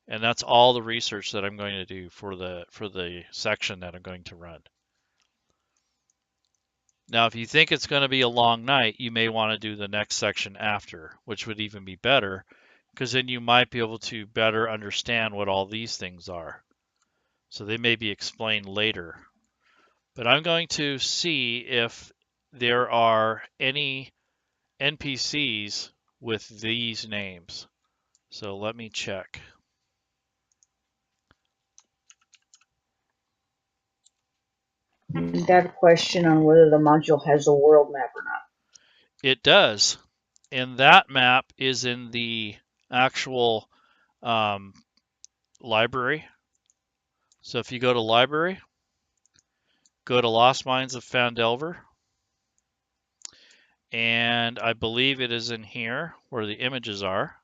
And that's all the research that I'm going to do for the section that I'm going to run. Now, if you think it's going to be a long night, you may want to do the next section after, which would even be better, because then you might be able to better understand what all these things are. So they may be explained later. But I'm going to see if there are any NPCs with these names. So let me check. Got a question on whether the module has a world map or not. It does. And that map is in the actual library. So if you go to library, go to Lost Mines of Phandelver, and I believe it is in here where the images are.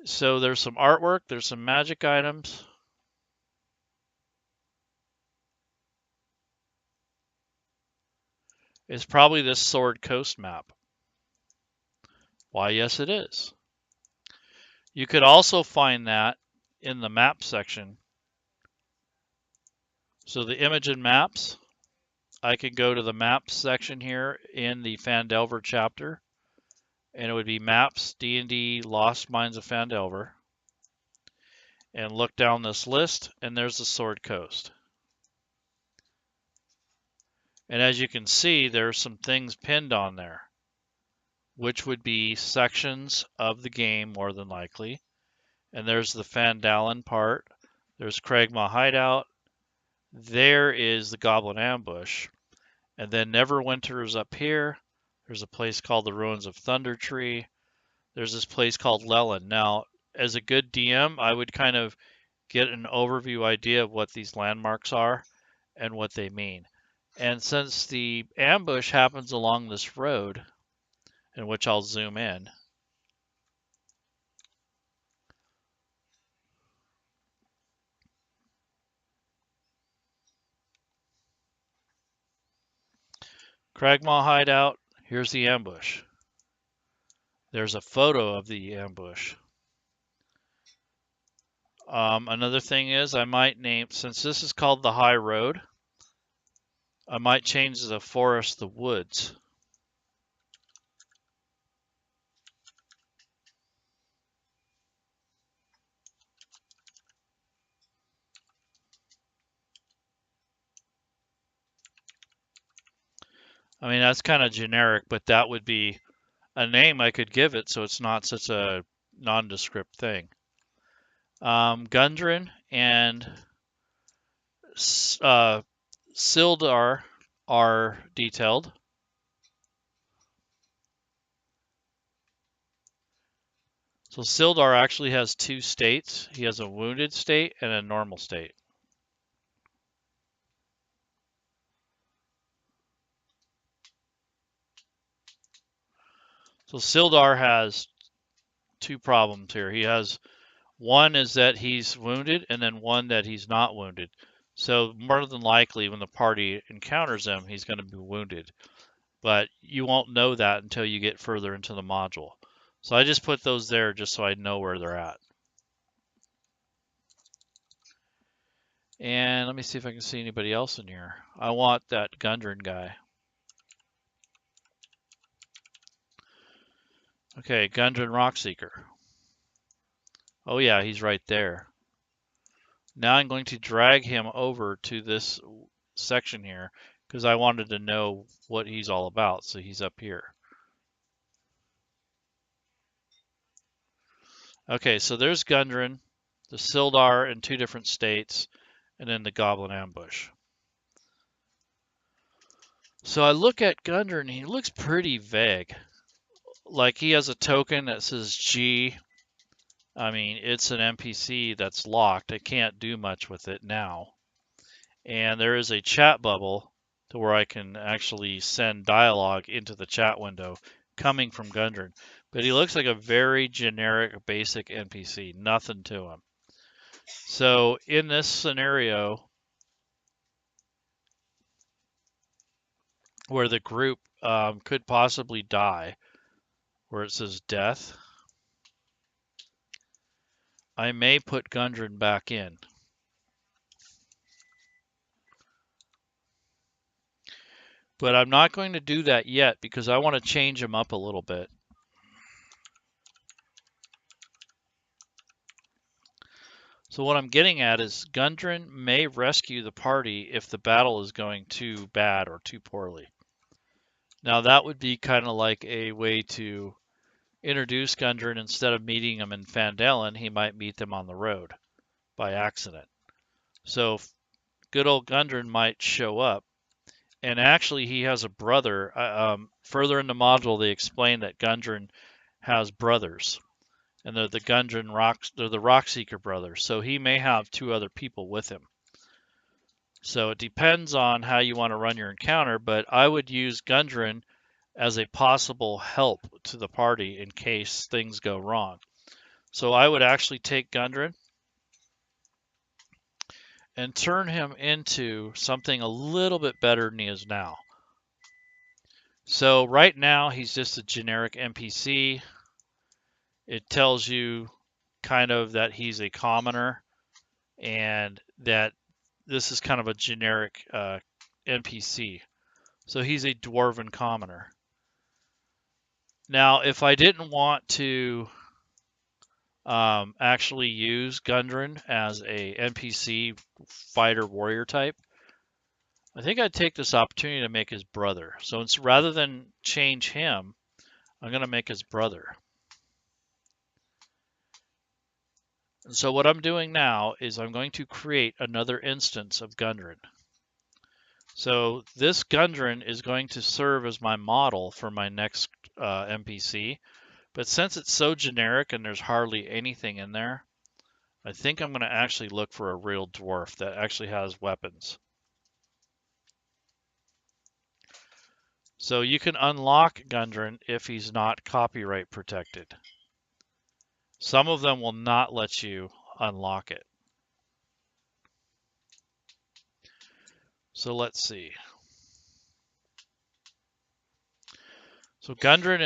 So there's some artwork, there's some magic items. It's probably this Sword Coast map. Why, yes, it is. You could also find that in the map section. So the image and maps, I could go to the maps section here in the Phandelver chapter, and it would be maps, D&D, Lost Mines of Phandelver, and look down this list, and there's the Sword Coast. And as you can see, there's some things pinned on there, which would be sections of the game more than likely. And there's the Phandalin part. There's Cragmaw Hideout. There is the Goblin Ambush. And then Neverwinter is up here. There's a place called the Ruins of Thunder Tree. There's this place called Leland. Now, as a good DM, I would kind of get an overview idea of what these landmarks are and what they mean. And since the ambush happens along this road, in which I'll zoom in, Cragmaw Hideout, here's the ambush. There's a photo of the ambush. Another thing is I might name, since this is called the High Road, I might change the forest the woods. I mean, that's kind of generic, but that would be a name I could give it so it's not such a nondescript thing. Gundren and Sildar are detailed. So Sildar actually has 2 states. He has a wounded state and a normal state. So Sildar has 2 problems here. He has One is that he's wounded, and then one that he's not wounded. So more than likely, when the party encounters him, he's going to be wounded. But you won't know that until you get further into the module. So I just put those there just so I know where they're at. And let me see if I can see anybody else in here. I want that Gundren guy. Okay, Gundren Rockseeker. Oh yeah, he's right there. Now I'm going to drag him over to this section here because I wanted to know what he's all about. So he's up here. Okay, so there's Gundren, the Sildar in 2 different states, and then the Goblin Ambush. So I look at Gundren, he looks pretty vague. Like he has a token that says G. I mean, it's an NPC that's locked. I can't do much with it now. And there is a chat bubble to where I can actually send dialogue into the chat window coming from Gundren. But he looks like a very generic, basic NPC, nothing to him. So in this scenario, where the group could possibly die, where it says death, I may put Gundren back in. But I'm not going to do that yet because I want to change him up a little bit. So what I'm getting at is Gundren may rescue the party if the battle is going too bad or too poorly. Now that would be kind of like a way to introduce Gundren. Instead of meeting him in Phandelver, he might meet them on the road by accident. So good old Gundren might show up. And actually he has a brother. Further in the module they explain that Gundren has brothers. And they're the Rockseeker brothers. So he may have 2 other people with him. So it depends on how you want to run your encounter, but I would use Gundren as a possible help to the party in case things go wrong. So I would actually take Gundren and turn him into something a little bit better than he is now. So right now he's just a generic NPC. It tells you kind of that he's a commoner and that this is kind of a generic NPC. So he's a dwarven commoner. Now, if I didn't want to actually use Gundren as a NPC fighter warrior type, I think I'd take this opportunity to make his brother. So it's rather than change him, I'm going to make his brother. And so what I'm doing now is I'm going to create another instance of Gundren. So this Gundren is going to serve as my model for my next NPC. But since it's so generic and there's hardly anything in there, I think I'm going to actually look for a real dwarf that actually has weapons. So you can unlock Gundren if he's not copyright protected. Some of them will not let you unlock it. So let's see. So Gundren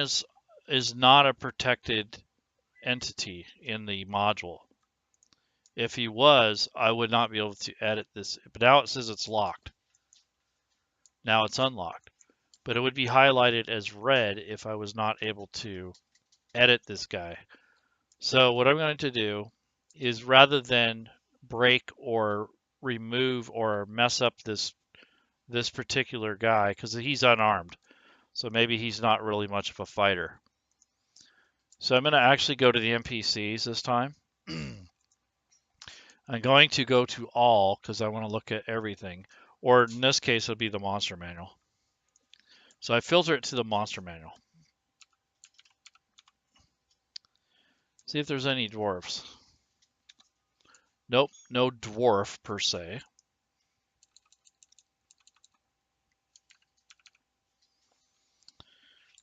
is not a protected entity in the module. If he was, I would not be able to edit this. But now it says it's locked. Now it's unlocked. But it would be highlighted as red if I was not able to edit this guy. So what I'm going to do is rather than break or remove or mess up this particular guy, because he's unarmed, so maybe he's not really much of a fighter. So I'm going to actually go to the NPCs this time. I'm going to go to all because I want to look at everything, or in this case it'll be the monster manual. So I filter it to the monster manual. See if there's any dwarfs. Nope, no dwarf per se.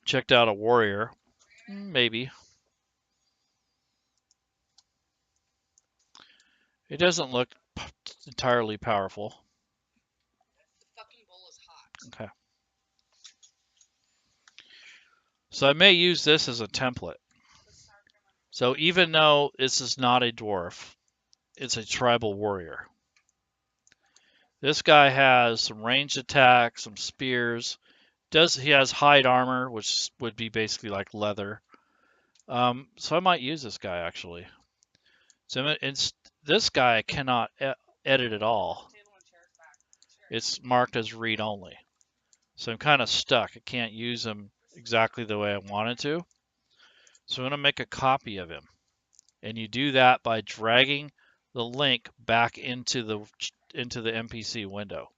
Checked out a warrior. Maybe. It doesn't look entirely powerful. Okay. So I may use this as a template. So even though this is not a dwarf, it's a tribal warrior. This guy has some ranged attacks, some spears. He has hide armor, which would be basically like leather. So I might use this guy actually. So this guy I cannot edit at all. It's marked as read only. So I'm kind of stuck. I can't use him exactly the way I wanted to. So I'm going to make a copy of him. And you do that by dragging the link back into the NPC window.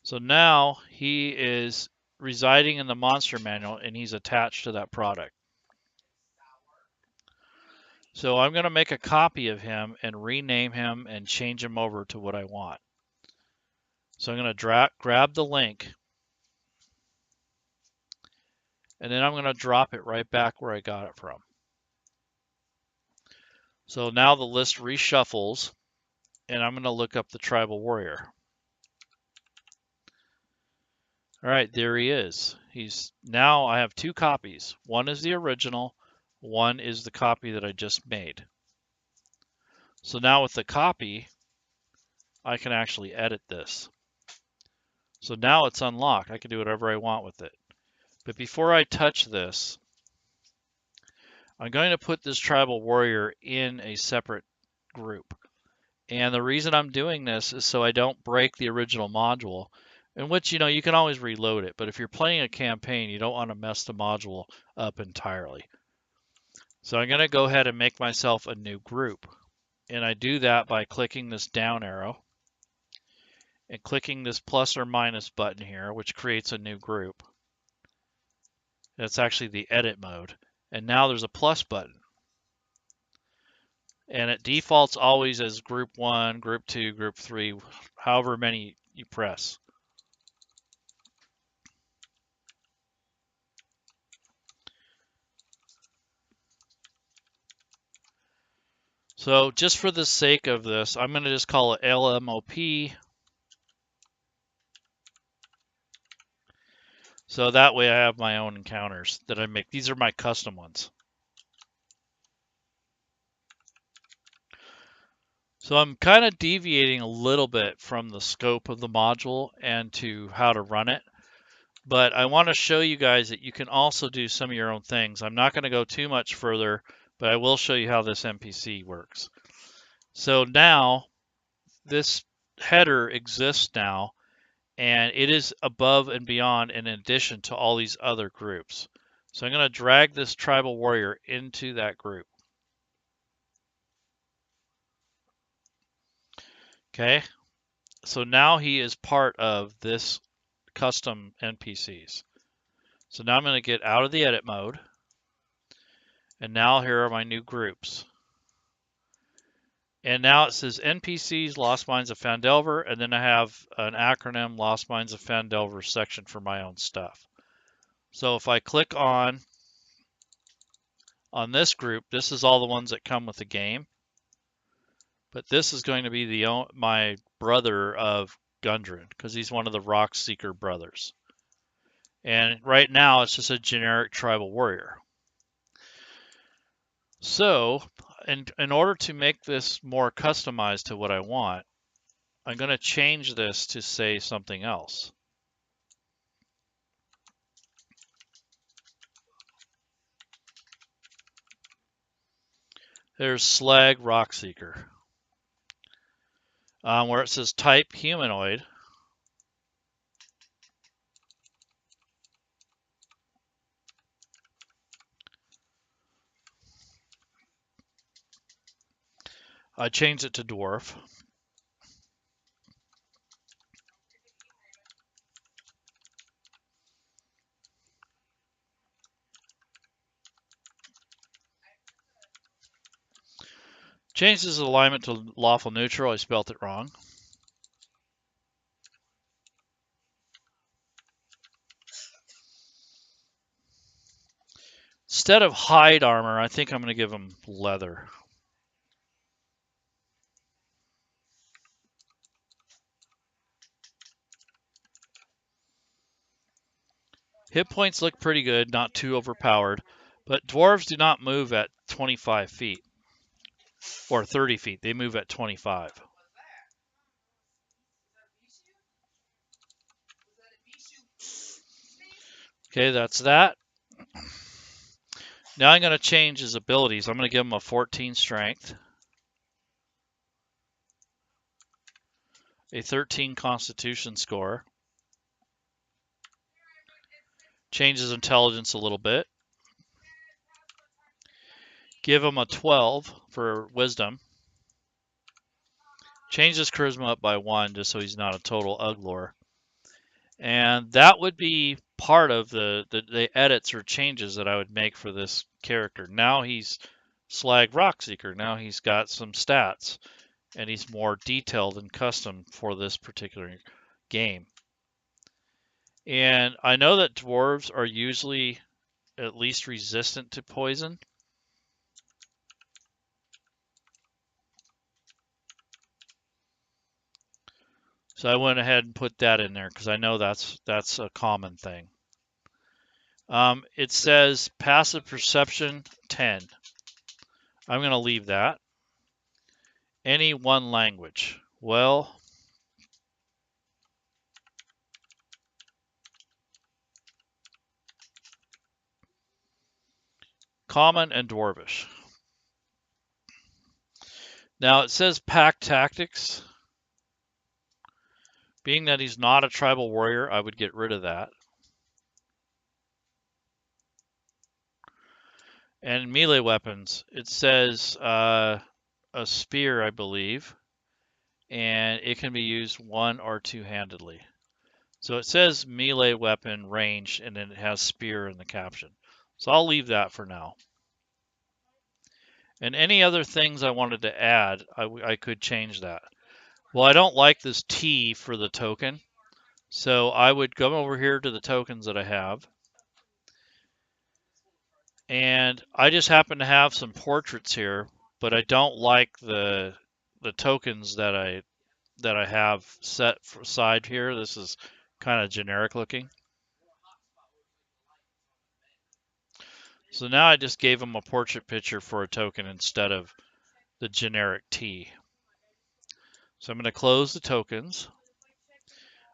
So now he is residing in the monster manual and he's attached to that product. So I'm going to make a copy of him and rename him and change him over to what I want. So I'm going to grab the link and then I'm going to drop it right back where I got it from. So now the list reshuffles and I'm going to look up the tribal warrior. All right, there he is. Now I have two copies. One is the original, one is the copy that I just made. So now with the copy, I can actually edit this. So now it's unlocked. I can do whatever I want with it. But before I touch this, I'm going to put this tribal warrior in a separate group. And the reason I'm doing this is so I don't break the original module, in which, you can always reload it. But if you're playing a campaign, you don't want to mess the module up entirely. So I'm going to go ahead and make myself a new group. And I do that by clicking this down arrow and clicking this plus or minus button here, which creates a new group. That's actually the edit mode. And now there's a plus button. And it defaults always as group 1, group 2, group 3, however many you press. So just for the sake of this, I'm going to just call it LMOP. So that way I have my own encounters that I make. These are my custom ones. So I'm kind of deviating a little bit from the scope of the module and to how to run it. But I want to show you guys that you can also do some of your own things. I'm not going to go too much further, but I will show you how this NPC works. So now this header exists now, and it is above and beyond in addition to all these other groups. So I'm going to drag this tribal warrior into that group. Okay, so now he is part of this custom NPCs. So now I'm going to get out of the edit mode, and now here are my new groups. And now it says NPCs Lost Mines of Phandelver, and then I have an acronym Lost Mines of Phandelver section for my own stuff. So if I click on this group, this is all the ones that come with the game. But this is going to be my brother of Gundren, because he's one of the Rock Seeker brothers. And right now it's just a generic tribal warrior. So in order to make this more customized to what I want, I'm going to change this to say something else. There's Slag Rockseeker, where it says type humanoid. I changed it to dwarf. Changed his alignment to lawful neutral. I spelt it wrong. Instead of hide armor, I think I'm going to give him leather. Hit points look pretty good, not too overpowered, but dwarves do not move at 25 feet or 30 feet. They move at 25. Okay, that's that. Now I'm going to change his abilities. I'm going to give him a 14 strength, a 13 constitution score, change his intelligence a little bit, give him a 12 for wisdom, change his charisma up by 1 just so he's not a total uglor. And that would be part of the edits or changes that I would make for this character. Now he's Slag Rockseeker. Now he's got some stats, and he's more detailed and custom for this particular game. And I know that dwarves are usually at least resistant to poison. So I went ahead and put that in there because I know that's a common thing. It says passive perception 10. I'm going to leave that. Any one language. Well, common and dwarvish. Now it says pack tactics. Being that he's not a tribal warrior, I would get rid of that. And melee weapons, it says a spear, I believe, and it can be used one or two-handedly. So it says melee weapon range, and then it has spear in the caption. So I'll leave that for now. And any other things I wanted to add, I could change that. Well, I don't like this T for the token, so I would go over here to the tokens that I have. And I just happen to have some portraits here, but I don't like the tokens that I have set aside here. This is kind of generic looking. So now I just gave them a portrait picture for a token instead of the generic T. So I'm going to close the tokens.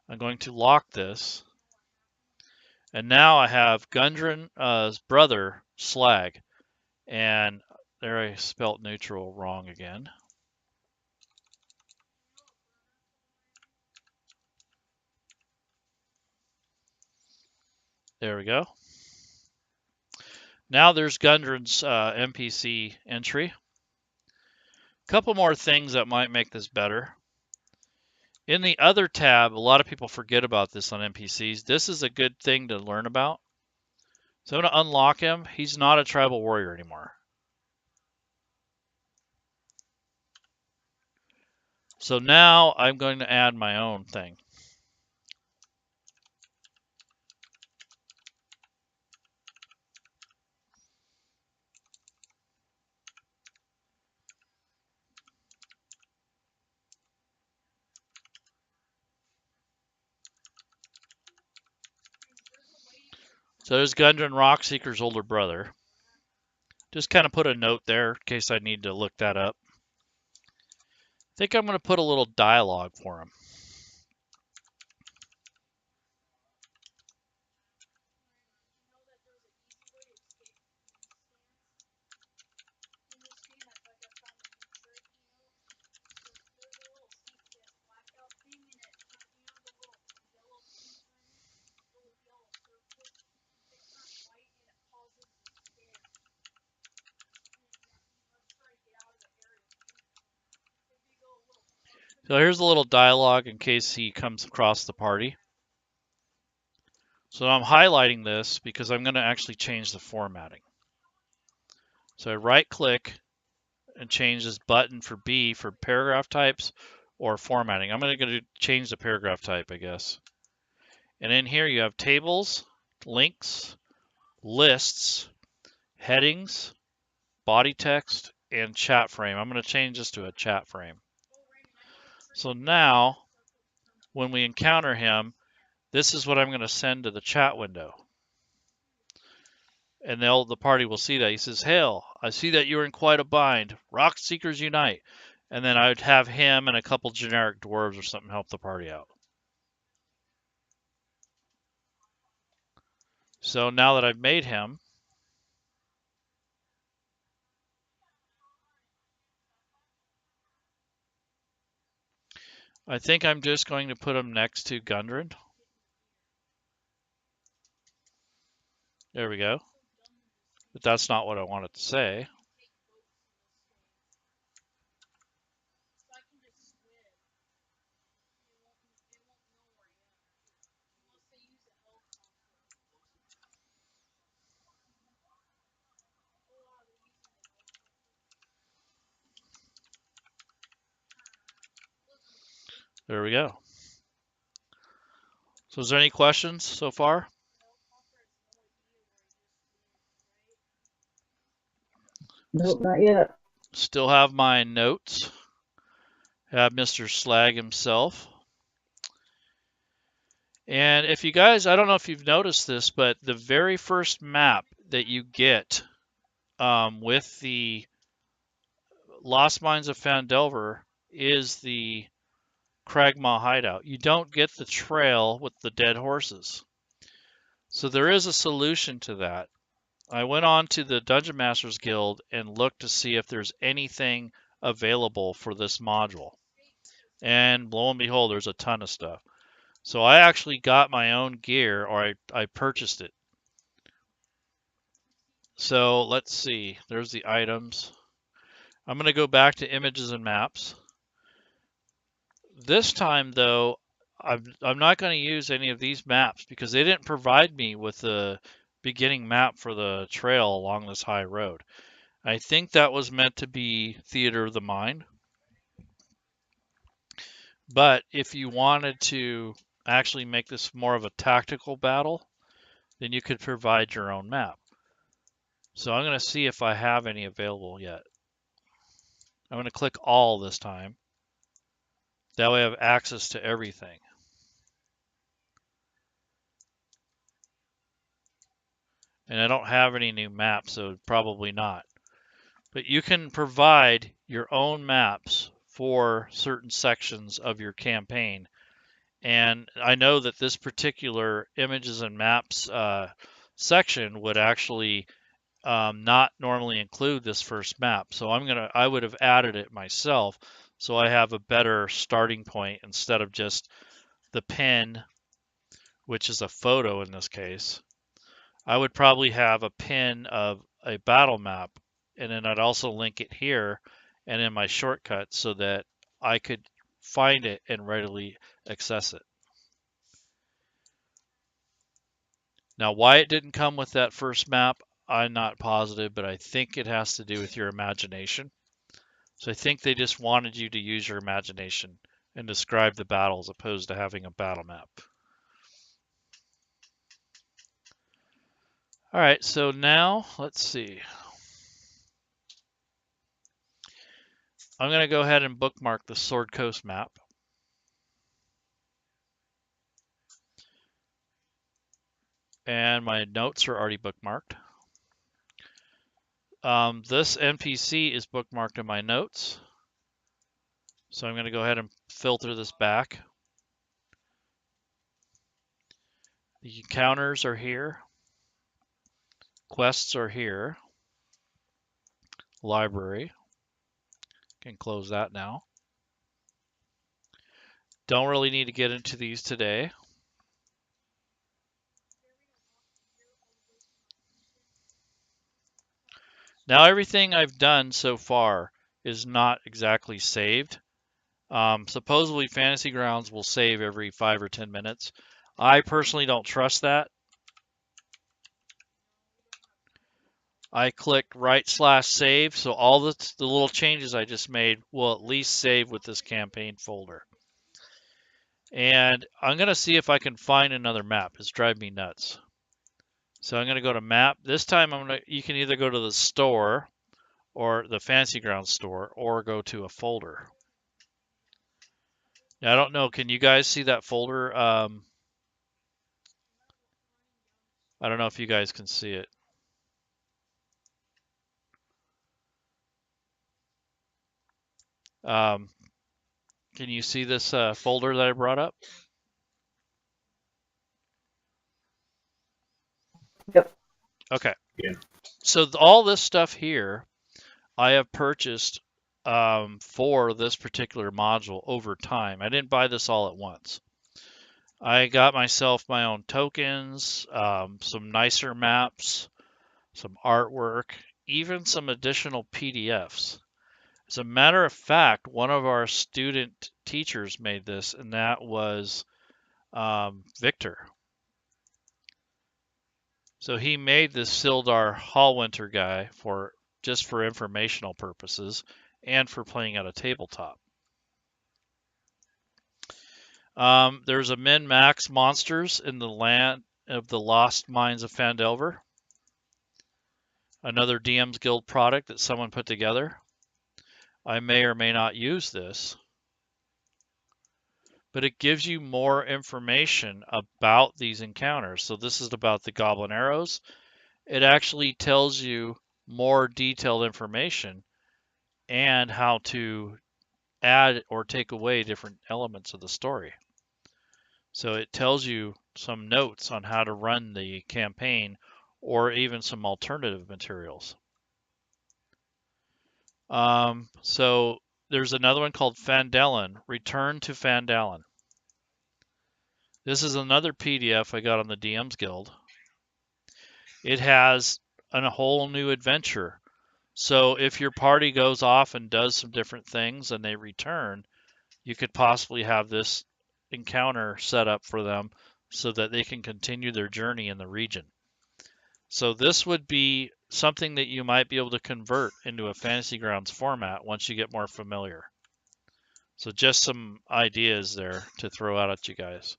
I'm going to lock this. And now I have Gundren's brother, Slag. And there I spelt neutral wrong again. There we go. Now there's Gundren's NPC entry. A couple more things that might make this better. In the other tab, a lot of people forget about this on NPCs. This is a good thing to learn about. So I'm going to unlock him. He's not a tribal warrior anymore. So now I'm going to add my own thing. So there's Gundren Rockseeker's older brother. Just kind of put a note there in case I need to look that up. I think I'm going to put a little dialogue for him. So here's a little dialogue in case he comes across the party. So I'm highlighting this because I'm going to actually change the formatting. So I right click and change this button for B for paragraph types or formatting. I'm going to change the paragraph type, I guess. And in here you have tables, links, lists, headings, body text, and chat frame. I'm going to change this to a chat frame. So now when we encounter him, this is what I'm going to send to the chat window. and the party will see that. He says, "Hail, I see that you're in quite a bind. Rock Seekers unite!" And then I would have him and a couple generic dwarves or something help the party out. So now that I've made him, I think I'm just going to put him next to Gundren. There we go. But that's not what I wanted to say. There we go. So is there any questions so far? Nope, not yet. Still have my notes. Have Mr. Slag himself. And if you guys, I don't know if you've noticed this, but the very first map that you get with the Lost Mines of Phandelver is the Cragmaw hideout. You don't get the trail with the dead horses. So there is a solution to that. I went on to the Dungeon Masters Guild and looked to see if there's anything available for this module. And lo and behold, there's a ton of stuff. So I actually got my own gear, or I purchased it. So let's see. There's the items. I'm going to go back to images and maps. This time, though, I'm not going to use any of these maps because they didn't provide me with the beginning map for the trail along this high road. I think that was meant to be Theater of the Mind. But if you wanted to actually make this more of a tactical battle, then you could provide your own map. So I'm going to see if I have any available yet. I'm going to click all this time. That way I have access to everything. And I don't have any new maps, so probably not. But you can provide your own maps for certain sections of your campaign. And I know that this particular images and maps section would actually not normally include this first map. So I would have added it myself so I have a better starting point instead of just the pin, which is a photo in this case. I would probably have a pin of a battle map, and then I'd also link it here and in my shortcuts so that I could find it and readily access it. Now, why it didn't come with that first map, I'm not positive, but I think it has to do with your imagination. So I think they just wanted you to use your imagination and describe the battle as opposed to having a battle map. All right, so now let's see. I'm going to go ahead and bookmark the Sword Coast map. And my notes are already bookmarked. This NPC is bookmarked in my notes. So I'm going to go ahead and filter this back. The encounters are here. Quests are here. Library. Can close that now. Don't really need to get into these today. Now everything I've done so far is not exactly saved. Supposedly Fantasy Grounds will save every 5 or 10 minutes. I personally don't trust that. I click right/save, so all the little changes I just made will at least save with this campaign folder. And I'm going to see if I can find another map. It's driving me nuts. So I'm going to go to map. This time you can either go to the store or the Fantasy Grounds store or go to a folder. Now, I don't know, can you guys see that folder? I don't know if you guys can see it. Um, can you see this folder that I brought up? Yep. Okay. Yeah. So all this stuff here, I have purchased for this particular module over time. I didn't buy this all at once. I got myself my own tokens, some nicer maps, some artwork, even some additional PDFs. As a matter of fact, one of our student teachers made this, and that was Victor. So he made this Sildar Hallwinter guy for just for informational purposes and for playing at a tabletop. There's a min-max monsters in the land of the lost mines of Phandelver. Another DM's Guild product that someone put together. I may or may not use this, but it gives you more information about these encounters. So this is about the goblin arrows. It actually tells you more detailed information and how to add or take away different elements of the story. So it tells you some notes on how to run the campaign or even some alternative materials. So there's another one called Phandalin, Return to Phandalin. This is another PDF I got on the DM's Guild. It has a whole new adventure. So if your party goes off and does some different things and they return, you could possibly have this encounter set up for them so that they can continue their journey in the region. So this would be something that you might be able to convert into a Fantasy Grounds format once you get more familiar. So just some ideas there to throw out at you guys.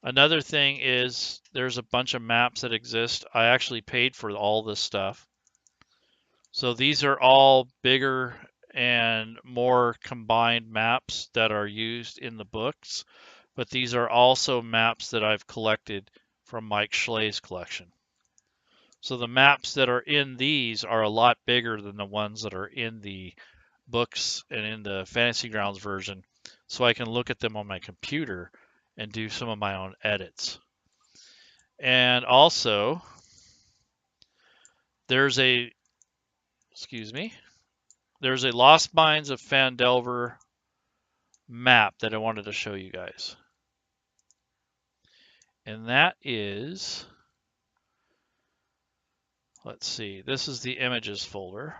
Another thing is there's a bunch of maps that exist. I actually paid for all this stuff. So these are all bigger and more combined maps that are used in the books, but these are also maps that I've collected from Mike Schle's collection. So the maps that are in these are a lot bigger than the ones that are in the books and in the Fantasy Grounds version, so I can look at them on my computer and do some of my own edits. And also, there's a, there's a Lost Mines of Phandelver map that I wanted to show you guys. And that is, let's see, this is the images folder.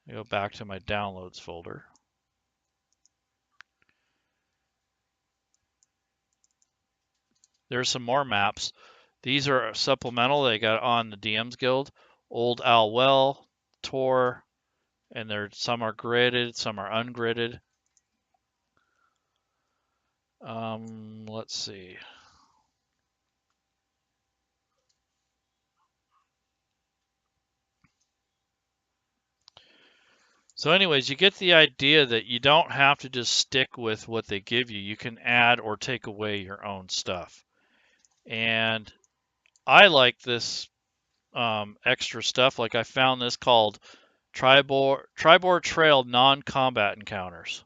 I go back to my downloads folder. There's some more maps. These are supplemental they got on the DM's Guild. Old Owl Well, Tor, and some are gridded, some are ungridded. Let's see. So anyways, you get the idea that you don't have to just stick with what they give you. You can add or take away your own stuff. And I like this extra stuff. Like I found this called Tribor Trail Non-Combat Encounters.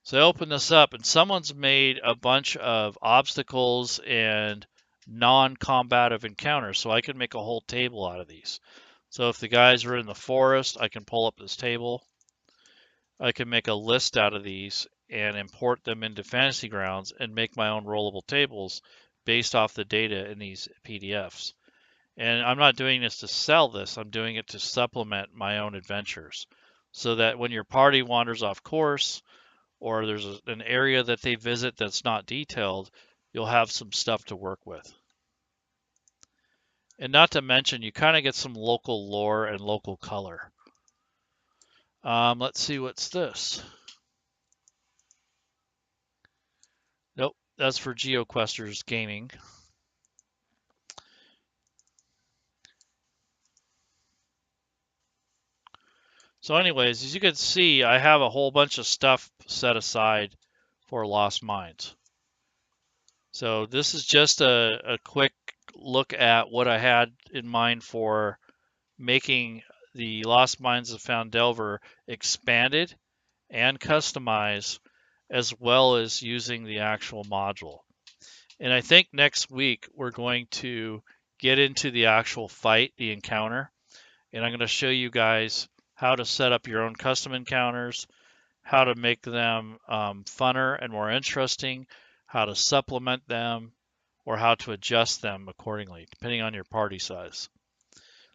So I open this up and someone's made a bunch of obstacles and non-combative encounters. So I can make a whole table out of these. So if the guys are in the forest, I can pull up this table. I can make a list out of these and import them into Fantasy Grounds and make my own rollable tables based off the data in these PDFs. And I'm not doing this to sell this, I'm doing it to supplement my own adventures. So that when your party wanders off course or there's an area that they visit that's not detailed, you'll have some stuff to work with. And not to mention, you kind of get some local lore and local color. Let's see, what's this? Nope, that's for GeoQuesters Gaming. So anyways, as you can see, I have a whole bunch of stuff set aside for Lost Mines. So this is just a quick look at what I had in mind for making the Lost Mines of Phandelver expanded and customized, as well as using the actual module. And I think next week we're going to get into the actual fight, the encounter, and I'm going to show you guys how to set up your own custom encounters, how to make them funner and more interesting, how to supplement them, or how to adjust them accordingly, depending on your party size.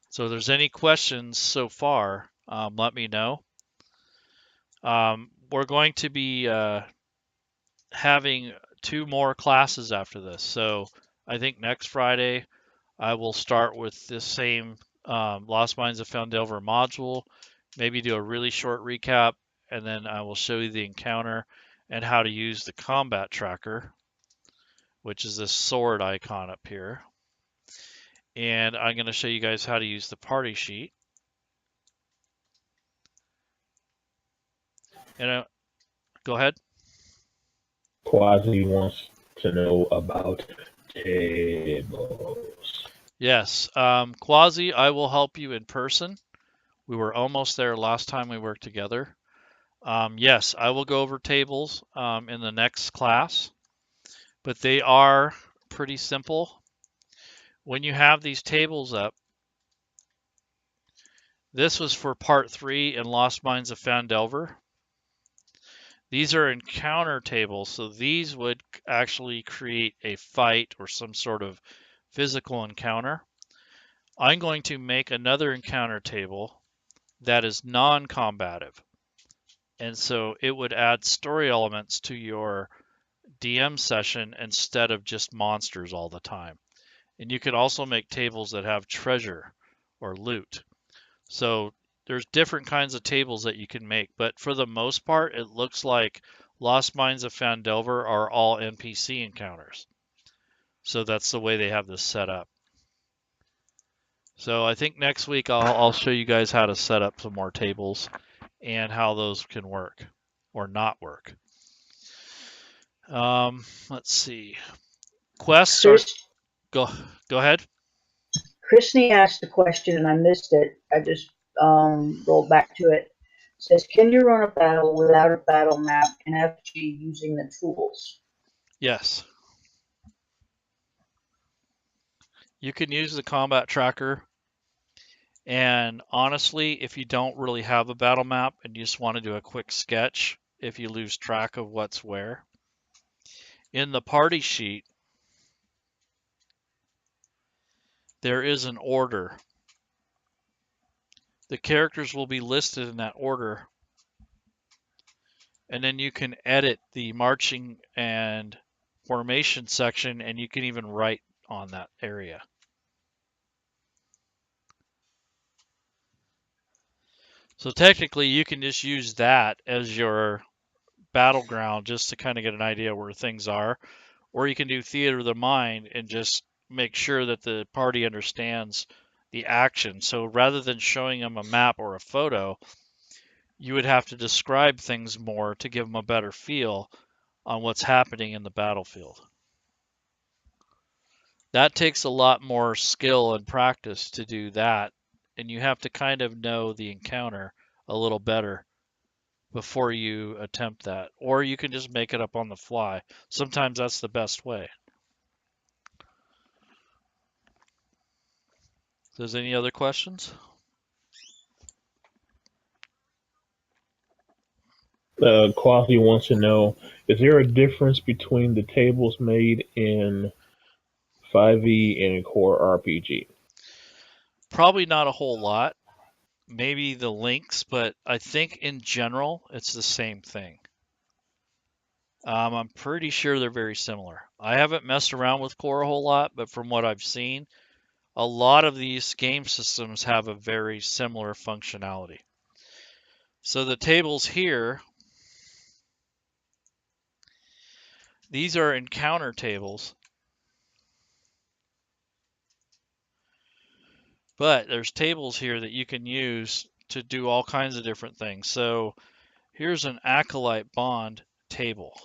So if there's any questions so far, let me know. We're going to be having 2 more classes after this. So I think next Friday I will start with this same Lost Mines of Phandelver module, maybe do a really short recap, and then I will show you the encounter and how to use the combat tracker, which is this sword icon up here. And I'm going to show you guys how to use the party sheet. And go ahead. Quasi wants to know about tables. Yes, Quasi, I will help you in person. We were almost there last time we worked together. Yes, I will go over tables in the next class, but they are pretty simple. When you have these tables up, this was for part 3 in Lost Mines of Phandelver. These are encounter tables, so these would actually create a fight or some sort of physical encounter. I'm going to make another encounter table that is non-combative. And so it would add story elements to your DM session instead of just monsters all the time. And you can also make tables that have treasure or loot. So there's different kinds of tables that you can make, but for the most part, it looks like Lost Mines of Phandelver are all NPC encounters. So that's the way they have this set up. So I think next week I'll show you guys how to set up some more tables and how those can work or not work. Let's see. Quests are Chris, go ahead. Chrisney asked a question and I missed it. I just rolled back to it. It says, can you run a battle without a battle map in FG using the tools? Yes. You can use the combat tracker. And honestly, if you don't really have a battle map and you just want to do a quick sketch, if you lose track of what's where, in the party sheet, there is an order. The characters will be listed in that order. And then you can edit the marching and formation section, and you can even write on that area. So technically, you can just use that as your battleground just to kind of get an idea where things are. Or you can do theater of the mind and just make sure that the party understands the action. So rather than showing them a map or a photo, you would have to describe things more to give them a better feel on what's happening in the battlefield. That takes a lot more skill and practice to do that, and you have to kind of know the encounter a little better before you attempt that. Or you can just make it up on the fly. Sometimes that's the best way. So there's any other questions? Quasi wants to know, is there a difference between the tables made in 5e and core RPG? Probably not a whole lot. Maybe the links, but I think in general it's the same thing. I'm pretty sure they're very similar. I haven't messed around with core a whole lot, but from what I've seen, a lot of these game systems have a very similar functionality. So the tables here, these are encounter tables, but there's tables here that you can use to do all kinds of different things. So here's an acolyte bond table.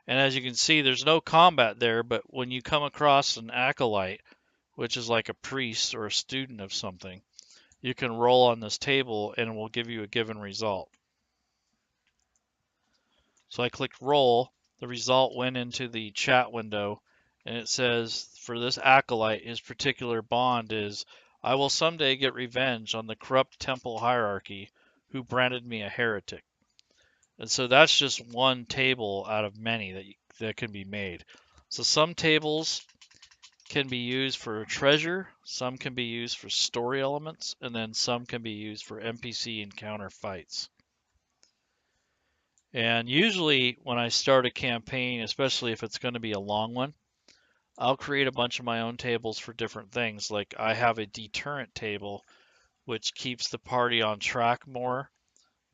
And as you can see, there's no combat there, but when you come across an acolyte, which is like a priest or a student of something, you can roll on this table and it will give you a given result. So I clicked roll, the result went into the chat window, and it says for this acolyte, his particular bond is, I will someday get revenge on the corrupt temple hierarchy who branded me a heretic. And so that's just one table out of many that can be made. So some tables can be used for treasure, some can be used for story elements, and then some can be used for NPC encounter fights. And usually when I start a campaign, especially if it's going to be a long one, I'll create a bunch of my own tables for different things. Like I have a deterrent table, which keeps the party on track more,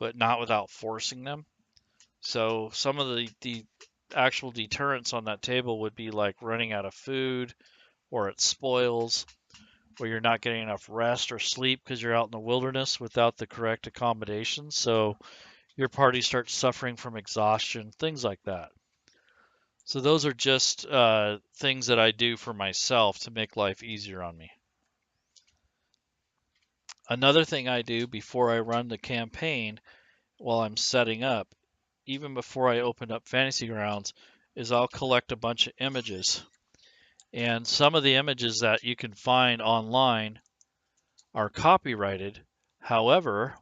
but not without forcing them. So some of the actual deterrents on that table would be like running out of food, or it spoils, or you're not getting enough rest or sleep because you're out in the wilderness without the correct accommodations. So your party starts suffering from exhaustion, things like that. So those are just things that I do for myself to make life easier on me. Another thing I do before I run the campaign while I'm setting up, even before I open up Fantasy Grounds, is I'll collect a bunch of images. And some of the images that you can find online are copyrighted. However,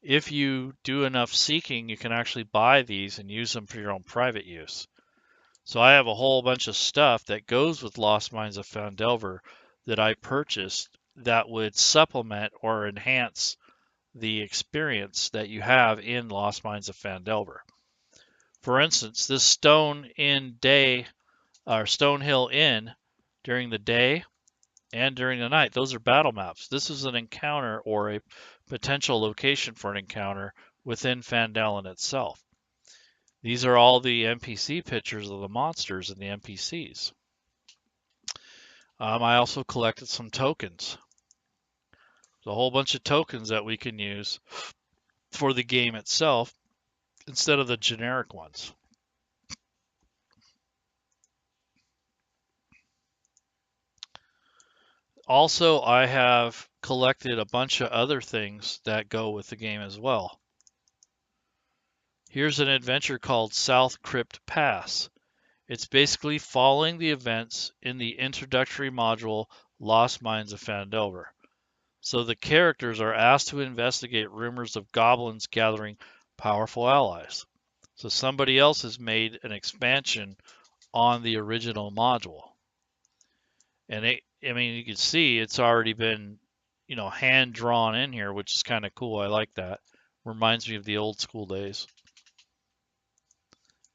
if you do enough seeking, you can actually buy these and use them for your own private use. So I have a whole bunch of stuff that goes with Lost Mines of Phandelver that I purchased that would supplement or enhance the experience that you have in Lost Mines of Phandelver. For instance, this Stone Hill Inn during the day and during the night, those are battle maps. This is an encounter or a potential location for an encounter within Phandalin itself. These are all the NPC pictures of the monsters and the NPCs. I also collected some tokens. There's a whole bunch of tokens that we can use for the game itself instead of the generic ones. Also, I have collected a bunch of other things that go with the game as well. Here's an adventure called South Crypt Pass. It's basically following the events in the introductory module Lost Mines of Phandelver. So the characters are asked to investigate rumors of goblins gathering powerful allies. So somebody else has made an expansion on the original module. And you can see it's already been, hand drawn in here, which is kind of cool. I like that. Reminds me of the old school days.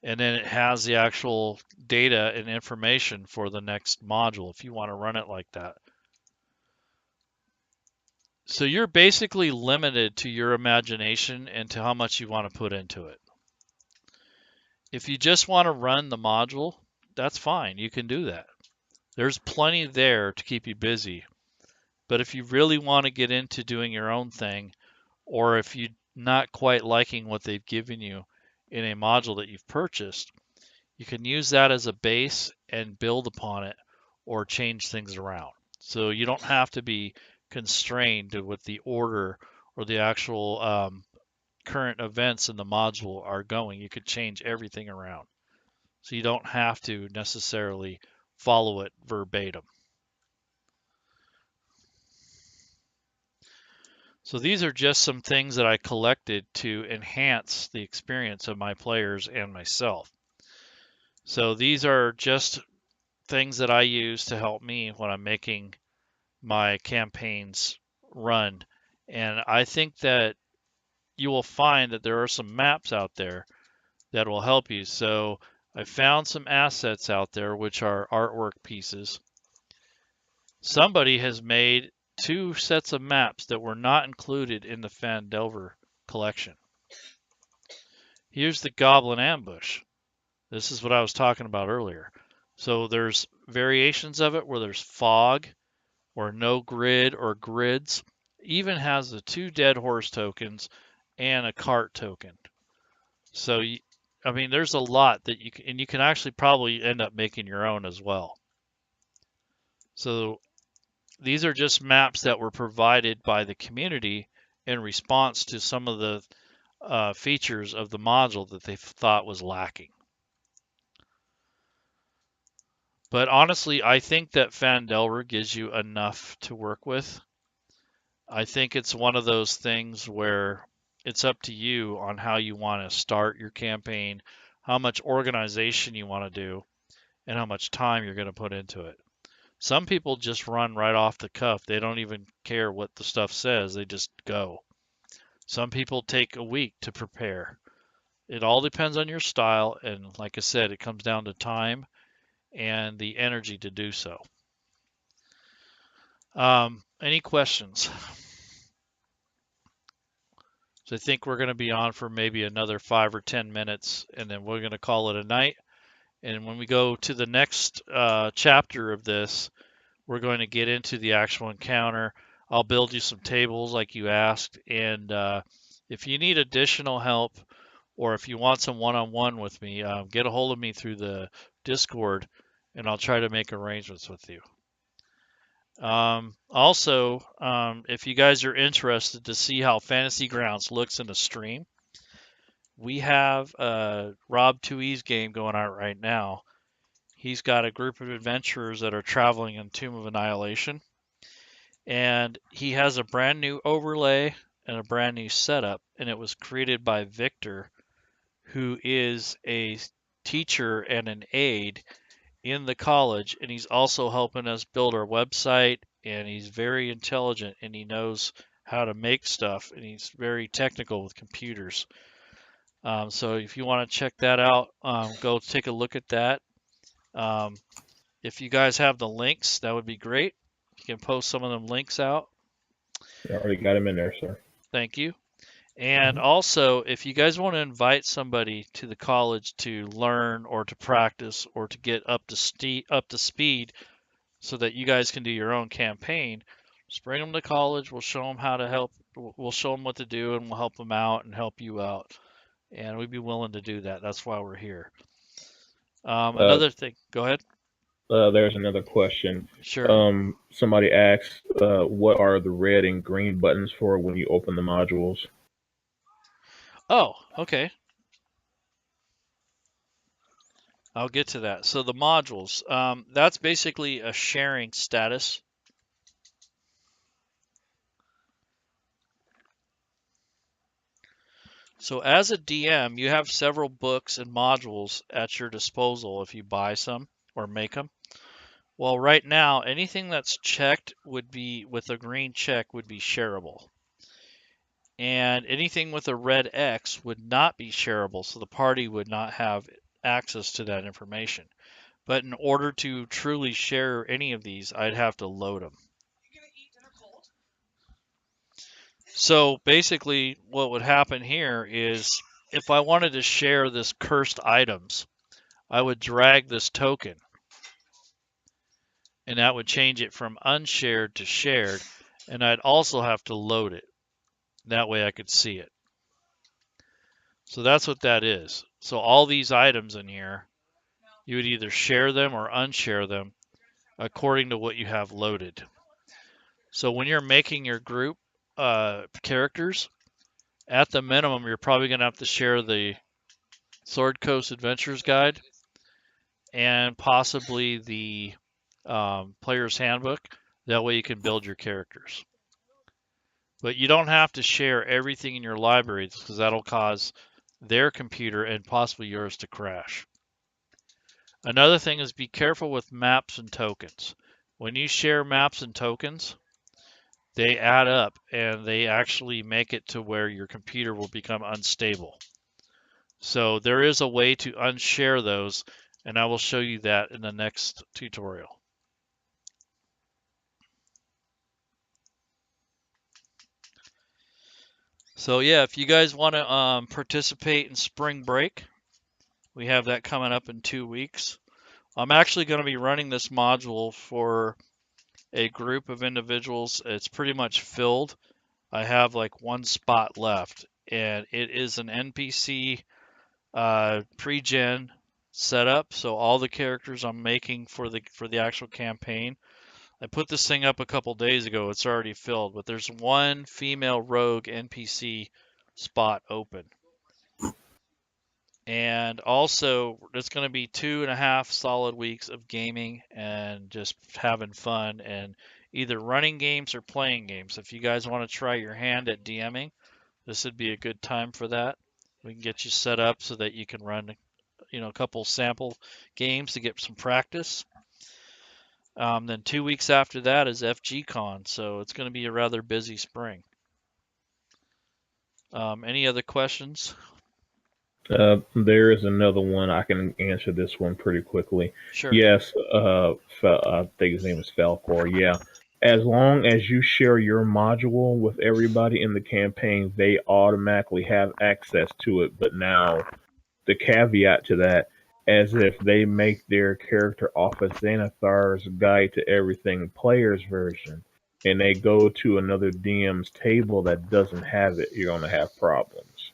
And then it has the actual data and information for the next module if you want to run it like that. So you're basically limited to your imagination and to how much you want to put into it. If you just want to run the module, that's fine. You can do that. There's plenty there to keep you busy. But if you really want to get into doing your own thing, or if you're not quite liking what they've given you in a module that you've purchased, you can use that as a base and build upon it or change things around. So you don't have to be constrained with the order or the actual current events in the module are going. You could change everything around. So you don't have to necessarily follow it verbatim. So these are just some things that I collected to enhance the experience of my players and myself. So these are just things that I use to help me when I'm making my campaigns run. And I think that you will find that there are some maps out there that will help you. So I found some assets out there, which are artwork pieces. Somebody has made 2 sets of maps that were not included in the Phandelver collection. Here's the Goblin Ambush. This is what I was talking about earlier. So there's variations of it where there's fog or no grid or grids. Even has the 2 dead horse tokens and a cart token. So there's a lot that you can actually probably end up making your own as well. So these are just maps that were provided by the community in response to some of the features of the module that they thought was lacking. But honestly, I think that Phandelver gives you enough to work with. I think it's one of those things where it's up to you on how you want to start your campaign, how much organization you want to do, and how much time you're going to put into it. Some people just run right off the cuff. They don't even care what the stuff says, they just go. Some people take a week to prepare. It all depends on your style, and like I said, it comes down to time and the energy to do so. Any questions? So I think we're going to be on for maybe another 5 or 10 minutes, and then we're going to call it a night. And when we go to the next chapter of this, we're going to get into the actual encounter. I'll build you some tables like you asked, and if you need additional help or if you want some one-on-one with me, get a hold of me through the Discord, and I'll try to make arrangements with you. Also, if you guys are interested to see how Fantasy Grounds looks in a stream, we have Rob 2E's game going out right now. He's got a group of adventurers that are traveling in Tomb of Annihilation, and he has a brand new overlay and a brand new setup, and it was created by Victor, who is a teacher and an aide in the college, and he's also helping us build our website, and he's very intelligent, and he knows how to make stuff, and he's very technical with computers. So if you want to check that out, go take a look at that. If you guys have the links, that would be great. You can post some of them links out. I already got him in there, sir. Thank you. And also, if you guys want to invite somebody to the college to learn or to practice or to get up to speed so that you guys can do your own campaign, just bring them to college. We'll show them how to help. We'll show them what to do, and we'll help them out and help you out. And we'd be willing to do that. That's why we're here. Another thing. Go ahead. There's another question. Sure. Somebody asked, what are the red and green buttons for when you open the modules? Oh, okay. I'll get to that. So the modules, that's basically a sharing status. So as a DM, you have several books and modules at your disposal if you buy some or make them. Well, right now, anything that's checked would be, with a green check, would be shareable. And anything with a red X would not be shareable, so the party would not have access to that information. But in order to truly share any of these, I'd have to load them. So basically, what would happen here is if I wanted to share this cursed items, I would drag this token, and that would change it from unshared to shared, and I'd also have to load it. That way I could see it. So that's what that is. So all these items in here, you would either share them or unshare them according to what you have loaded. So when you're making your group characters, at the minimum, you're probably going to have to share the Sword Coast Adventures Guide and possibly the Player's Handbook. That way you can build your characters. But you don't have to share everything in your libraries because that'll cause their computer and possibly yours to crash. Another thing is be careful with maps and tokens. When you share maps and tokens, they add up and they actually make it to where your computer will become unstable. So there is a way to unshare those, and I will show you that in the next tutorial. So yeah, if you guys want to participate in spring break, we have that coming up in 2 weeks. I'm actually going to be running this module for a group of individuals. It's pretty much filled. I have like one spot left, and it is an NPC pre-gen setup. So all the characters I'm making for the actual campaign I put this thing up a couple days ago. It's already filled, but there's one female rogue NPC spot open. And also, it's going to be 2.5 solid weeks of gaming and just having fun and either running games or playing games. If you guys want to try your hand at DMing, this would be a good time for that. We can get you set up so that you can run, a couple sample games to get some practice. Then 2 weeks after that is FGCon, so it's going to be a rather busy spring. Any other questions? There is another one. I can answer this one pretty quickly. Sure. Yes, I think his name is Falcor. Yeah. As long as you share your module with everybody in the campaign, they automatically have access to it. But now, the caveat to that, as if they make their character off of Xanathar's Guide to Everything Player's version, and they go to another DM's table that doesn't have it, you're going to have problems.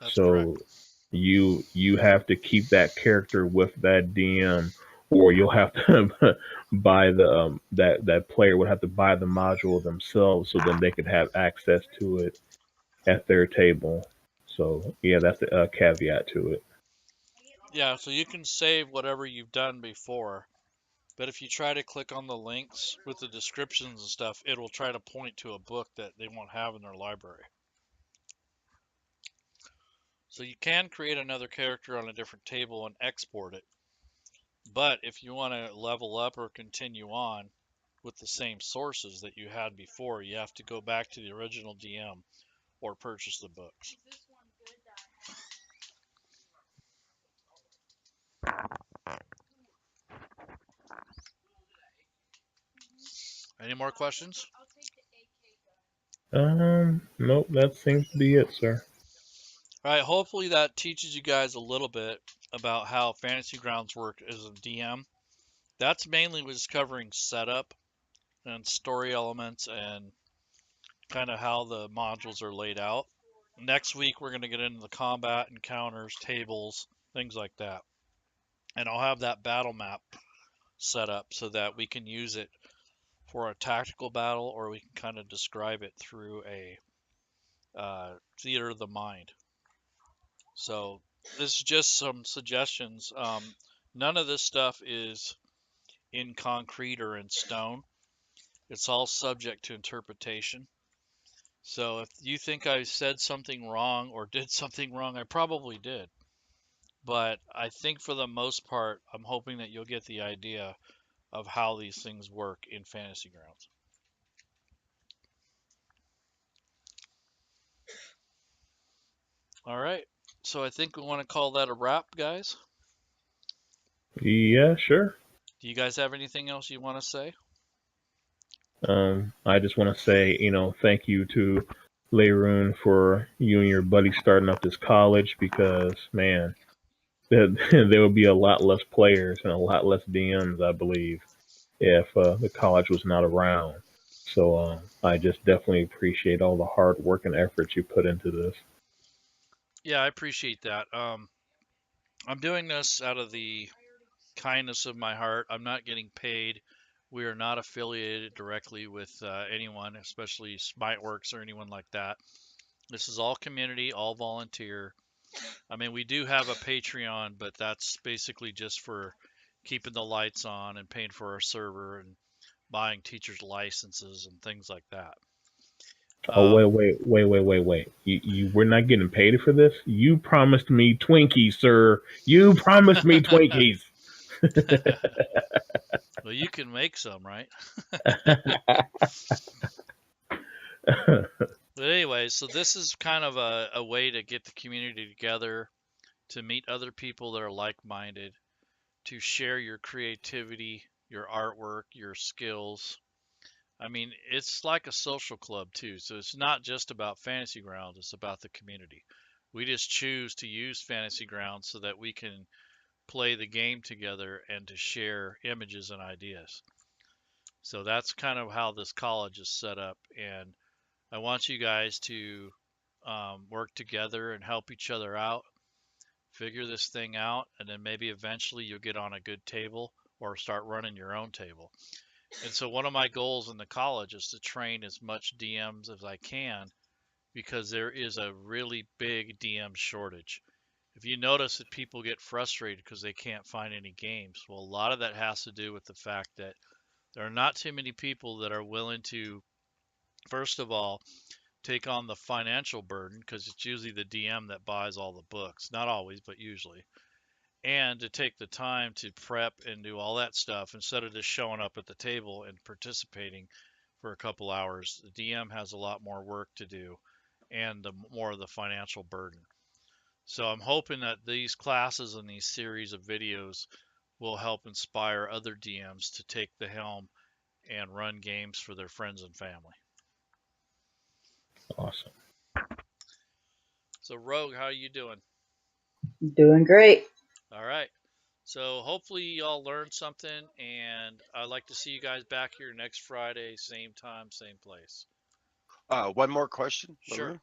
That's correct. So you have to keep that character with that DM, or you'll have to buy the that player would have to buy the module themselves, so then they could have access to it at their table. So yeah, that's a caveat to it. Yeah, so you can save whatever you've done before, but if you try to click on the links with the descriptions and stuff, it will try to point to a book that they won't have in their library. So you can create another character on a different table and export it. But if you want to level up or continue on with the same sources that you had before, you have to go back to the original DM or purchase the books. Any more questions? Nope, that seems to be it, sir. All right, hopefully that teaches you guys a little bit about how Fantasy Grounds work as a DM. That's mainly was covering setup and story elements and kind of how the modules are laid out. Next week, we're going to get into the combat, encounters, tables, things like that. And I'll have that battle map set up so that we can use it for a tactical battle, or we can kind of describe it through a theater of the mind. So this is just some suggestions. None of this stuff is in concrete or in stone. It's all subject to interpretation. So if you think I said something wrong or did something wrong, I probably did. But I think for the most part, I'm hoping that you'll get the idea of how these things work in Fantasy Grounds. All right. So I think we want to call that a wrap, guys. Yeah, sure. Do you guys have anything else you want to say? I just want to say, thank you to Leroon for you and your buddy starting up this college, because man, there would be a lot less players and a lot less DMs, I believe, if the college was not around. So I just definitely appreciate all the hard work and effort you put into this. Yeah, I appreciate that. I'm doing this out of the kindness of my heart. I'm not getting paid. We are not affiliated directly with anyone, especially Smiteworks or anyone like that. This is all community, all volunteer. I mean, we do have a Patreon, but that's basically just for keeping the lights on and paying for our server and buying teachers' licenses and things like that. Oh, wait, Um, wait. You we're not getting paid for this? You promised me Twinkies, sir. You promised me Twinkies. well, you can make some, right? But anyway, so this is kind of a way to get the community together, to meet other people that are like-minded, to share your creativity, your artwork, your skills. I mean, it's like a social club too. So it's not just about Fantasy Grounds, it's about the community. We just choose to use Fantasy Grounds so that we can play the game together and to share images and ideas. So that's kind of how this college is set up. And I want you guys to work together and help each other out, figure this thing out, and then maybe eventually you'll get on a good table or start running your own table. And so one of my goals in the college is to train as much DMs as I can because there is a really big DM shortage. If you notice that people get frustrated because they can't find any games, well, a lot of that has to do with the fact that there are not too many people that are willing to, first of all, take on the financial burden because it's usually the DM that buys all the books. Not always, but usually. And to take the time to prep and do all that stuff instead of just showing up at the table and participating for a couple hours. The DM has a lot more work to do and the more of the financial burden. So I'm hoping that these classes and these series of videos will help inspire other DMs to take the helm and run games for their friends and family. Awesome. So Rogue, how are you doing? Doing great. All right. So hopefully y'all learned something, and I'd like to see you guys back here next Friday, same time, same place. One more question, Sure.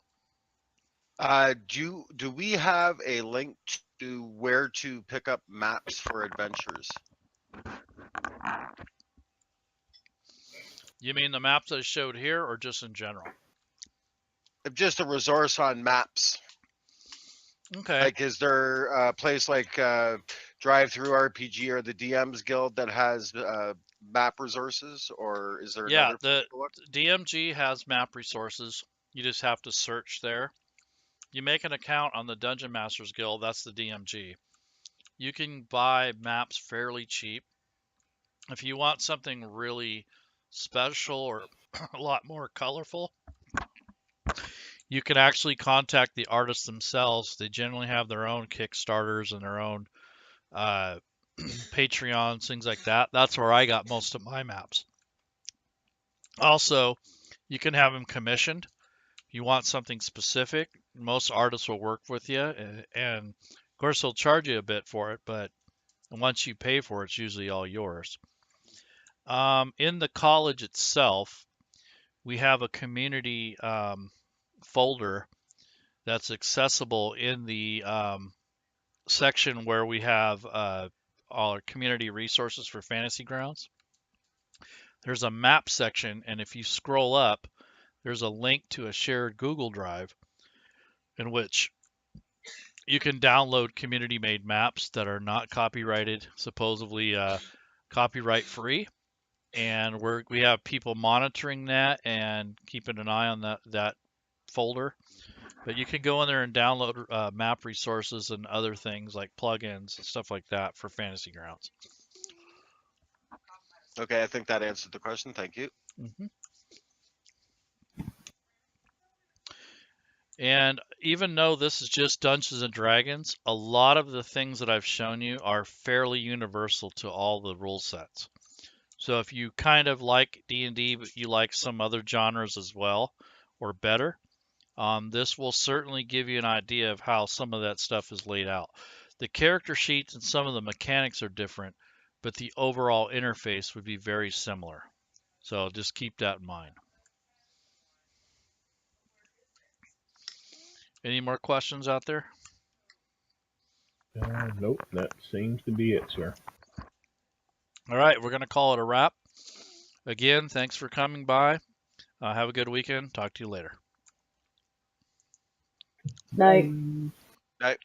Larue. Do we have a link to where to pick up maps for adventures? You mean the maps I showed here, or just in general? Just a resource on maps. Okay. Like, is there a place like Drive Through RPG or the DM's Guild that has map resources, or is there Yeah, another place the to look? DMG has map resources. You just have to search there. You make an account on the Dungeon Masters Guild, that's the DMG. You can buy maps fairly cheap. If you want something really special or a lot more colorful, you can actually contact the artists themselves. They generally have their own Kickstarters and their own Patreons, things like that. That's where I got most of my maps. Also, you can have them commissioned. If you want something specific, most artists will work with you, and of course they'll charge you a bit for it, but once you pay for it, it's usually all yours. In the college itself, we have a community folder that's accessible in the section where we have all our community resources for Fantasy Grounds. There's a map section, and if you scroll up, there's a link to a shared Google Drive in which you can download community made maps that are not copyrighted, supposedly copyright free. And we have people monitoring that and keeping an eye on that folder. But you can go in there and download map resources and other things like plugins and stuff like that for Fantasy Grounds. Okay, I think that answered the question. Thank you. Mm-hmm. And even though this is just Dungeons and Dragons, a lot of the things that I've shown you are fairly universal to all the rule sets. So if you kind of like D&D, but you like some other genres as well, or better, this will certainly give you an idea of how some of that stuff is laid out. The character sheets and some of the mechanics are different, but the overall interface would be very similar. So just keep that in mind. Any more questions out there? Nope, that seems to be it, sir. All right, we're going to call it a wrap. Again, thanks for coming by. Have a good weekend. Talk to you later. Night. Night.